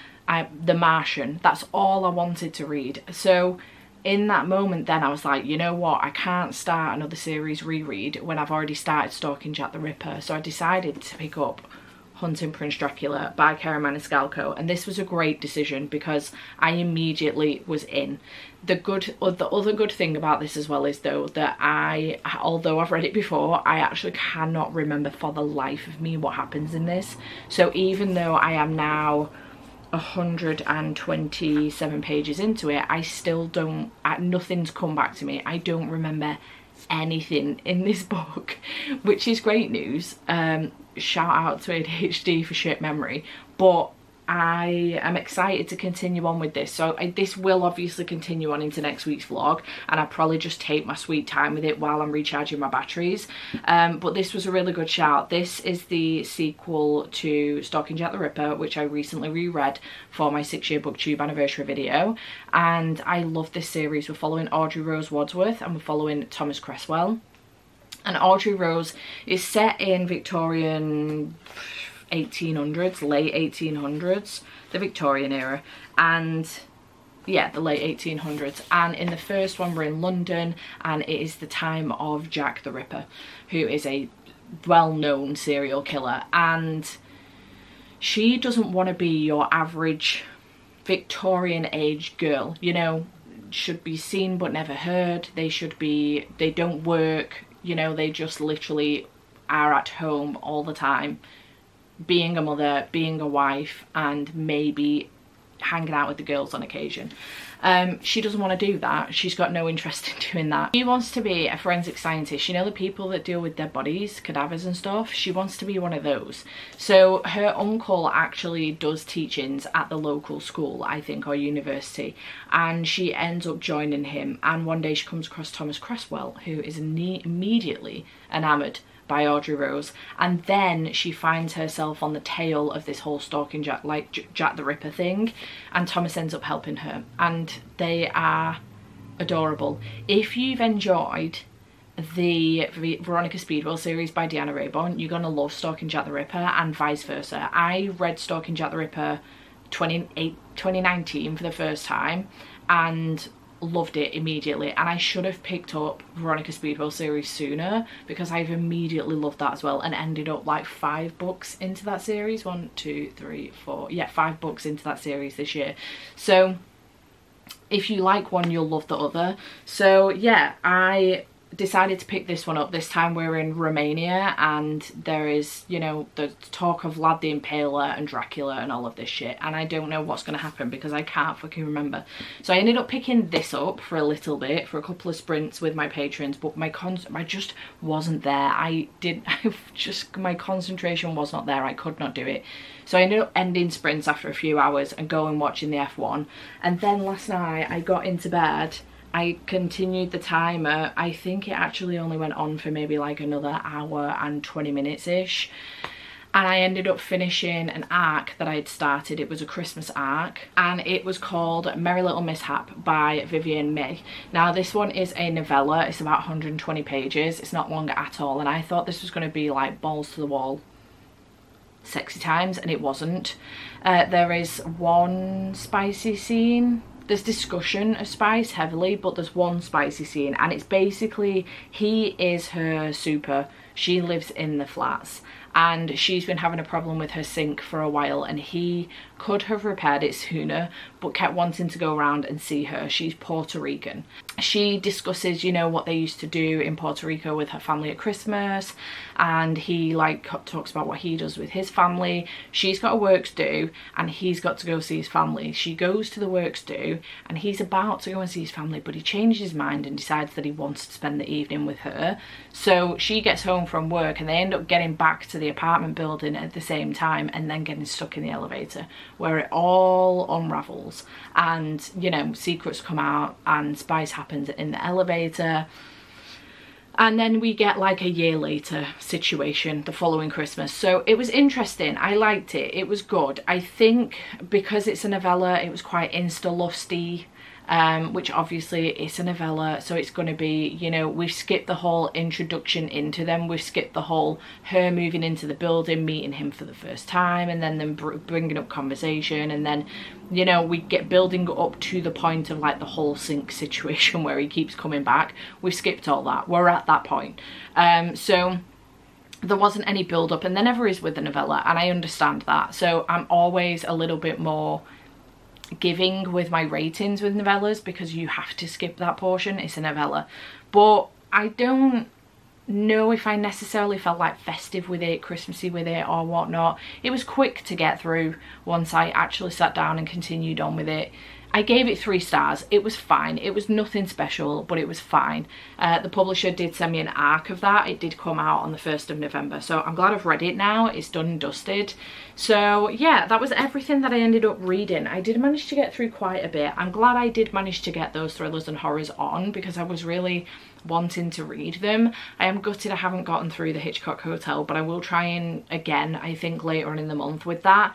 Speaker 2: The Martian. That's all I wanted to read. So in that moment then I was like, you know what, I can't start another series reread when I've already started Stalking Jack the Ripper. So I decided to pick up Hunting Prince Dracula by Kara Maniscalco, and this was a great decision because I immediately was in. The other good thing about this as well is though that although I've read it before, I actually cannot remember for the life of me what happens in this. So even though I am now 127 pages into it, I still don't, nothing's come back to me. I don't remember anything in this book, which is great news. Shout out to ADHD for shit memory, but I am excited to continue on with this. So this will obviously continue on into next week's vlog, and I'll probably just take my sweet time with it while I'm recharging my batteries. But this was a really good shout. This is the sequel to Stalking Jack the Ripper, which I recently reread for my 6-year booktube anniversary video, and I love this series. We're following Audrey Rose Wadsworth and we're following Thomas Cresswell. And Audrey Rose is set in Victorian 1800s, late 1800s, the Victorian era, and yeah, the late 1800s. And in the first one we're in London, and it is the time of Jack the Ripper, who is a well-known serial killer, and she doesn't want to be your average Victorian age girl, you know, should be seen but never heard. They don't work, you know, they just literally are at home all the time, being a mother, being a wife, and maybe hanging out with the girls on occasion. She doesn't want to do that. She's got no interest in doing that. She wants to be a forensic scientist. You know, the people that deal with dead bodies, cadavers and stuff? She wants to be one of those. So her uncle actually does teachings at the local school, I think, or university, and she ends up joining him. And one day she comes across Thomas Cresswell, who is immediately enamoured by Audrey Rose, and then she finds herself on the tail of this whole Stalking Jack, like Jack the Ripper thing, and Thomas ends up helping her, and they are adorable. If you've enjoyed the Veronica Speedwell series by Deanna Rayborn, you're gonna love Stalking Jack the Ripper, and vice versa. I read Stalking Jack the Ripper 2019 for the first time and loved it immediately, and I should have picked up Veronica Speedwell series sooner because I've immediately loved that as well, and ended up like 5 books into that series. 1, 2, 3, 4, yeah, 5 books into that series this year. So if you like one, you'll love the other. So yeah, I
Speaker 1: decided to pick this one up. This time we're in Romania, and there is, you know, the talk of Vlad the Impaler and Dracula and all of this shit, and I don't know what's going to happen because I can't fucking remember. So I ended up picking this up for a little bit, for a couple of sprints with my patrons, but I just wasn't there. My concentration was not there. I could not do it. So I ended up ending sprints after a few hours and going watching the F1. And then last night I got into bed, I continued the timer. I think it actually only went on for maybe like another hour and 20 minutes ish. And I ended up finishing an arc that I had started. It was a Christmas arc, and it was called Merry Little Mishap by Vivian May. Now this one is a novella. It's about 120 pages. It's not long at all, and I thought this was going to be like balls to the wall sexy times, and it wasn't. There is one spicy scene. There's discussion of spice heavily, but there's one spicy scene, and it's basically, he is her super. She lives in the flats, and she's been having a problem with her sink for a while, and he could have repaired it sooner but kept wanting to go around and see her. She's Puerto Rican. She discusses, you know, what they used to do in Puerto Rico with her family at Christmas, and he like talks about what he does with his family. She's got a works do, and he's got to go see his family. She goes to the works do, and he's about to go and see his family, but he changes his mind and decides that he wants to spend the evening with her. So she gets home from work, and they end up getting back to the apartment building at the same time, and then getting stuck in the elevator, where it all unravels, and, you know, secrets come out and spice happens in the elevator. And then we get like a year later situation the following Christmas. So it was interesting. I liked it. It was good. I think because it's a novella, it was quite insta-lusty, which obviously it's a novella, so it's going to be, you know, we've skipped the whole introduction into them. We've skipped the whole her moving into the building, meeting him for the first time, and then them bringing up conversation, and then, you know, we get building up to the point of like the whole sink situation where he keeps coming back. We've skipped all that. We're at that point. So there wasn't any build up, and there never is with the novella, and I understand that. So I'm always a little bit more giving with my ratings with novellas, because you have to skip that portion. It's a novella. But I don't know if I necessarily felt like festive with it, Christmassy with it or whatnot. It was quick to get through once I actually sat down and continued on with it. I gave it 3 stars. It was fine. It was nothing special, but it was fine. The publisher did send me an arc of that. It did come out on the 1st of November. So I'm glad I've read it now. It's done and dusted. So yeah, that was everything that I ended up reading. I did manage to get through quite a bit. I'm glad I did manage to get those thrillers and horrors on, because I was really wanting to read them. I am gutted I haven't gotten through The Hitchcock Hotel, but I will try and again, I think later on in the month with that.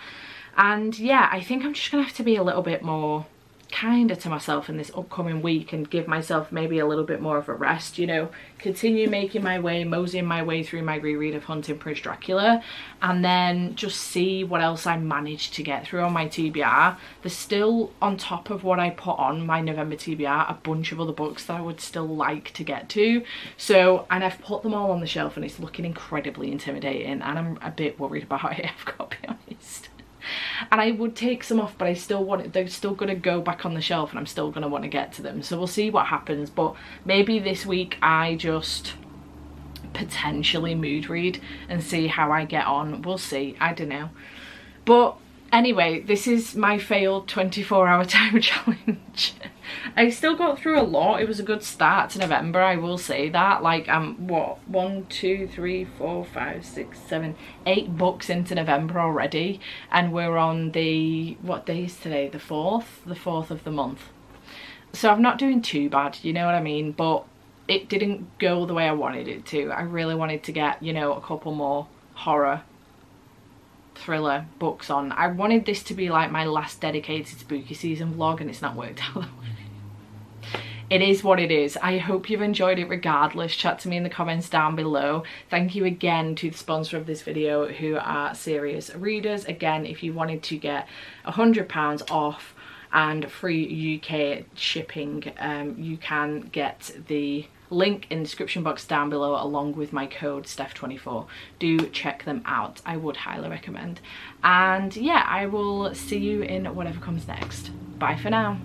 Speaker 1: And yeah, I think I'm just gonna have to be a little bit more kinder to myself in this upcoming week and give myself maybe a little bit more of a rest, you know, continue making my way, moseying my way through my reread of Hunting Prince Dracula, and then just see what else I managed to get through on my TBR. There's still, on top of what I put on my November TBR, a bunch of other books that I would still like to get to. So, and I've put them all on the shelf, and it's looking incredibly intimidating, and I'm a bit worried about it, I've got to be honest. And I would take some off, but I still want it, they're still going to go back on the shelf, and I'm still going to want to get to them. So we'll see what happens. But maybe this week I just potentially mood read and see how I get on. We'll see. I don't know. But anyway, this is my failed 24-hour time challenge. I still got through a lot. It was a good start to November, I will say that. Like, what, 1, 2, 3, 4, 5, 6, 7, 8 books into November already, and we're on the, what day is today? The 4th of the month. So I'm not doing too bad, you know what I mean? But it didn't go the way I wanted it to. I really wanted to get, you know, a couple more horror thriller books on. I wanted this to be like my last dedicated spooky season vlog, and it's not worked out that way. It is what it is. I hope you've enjoyed it regardless. Chat to me in the comments down below. Thank you again to the sponsor of this video, who are Serious Readers. Again, if you wanted to get £100 off and free UK shipping, you can get the link in the description box down below, along with my code Steph24. Do check them out. I would highly recommend. And yeah, I will see you in whatever comes next. Bye for now.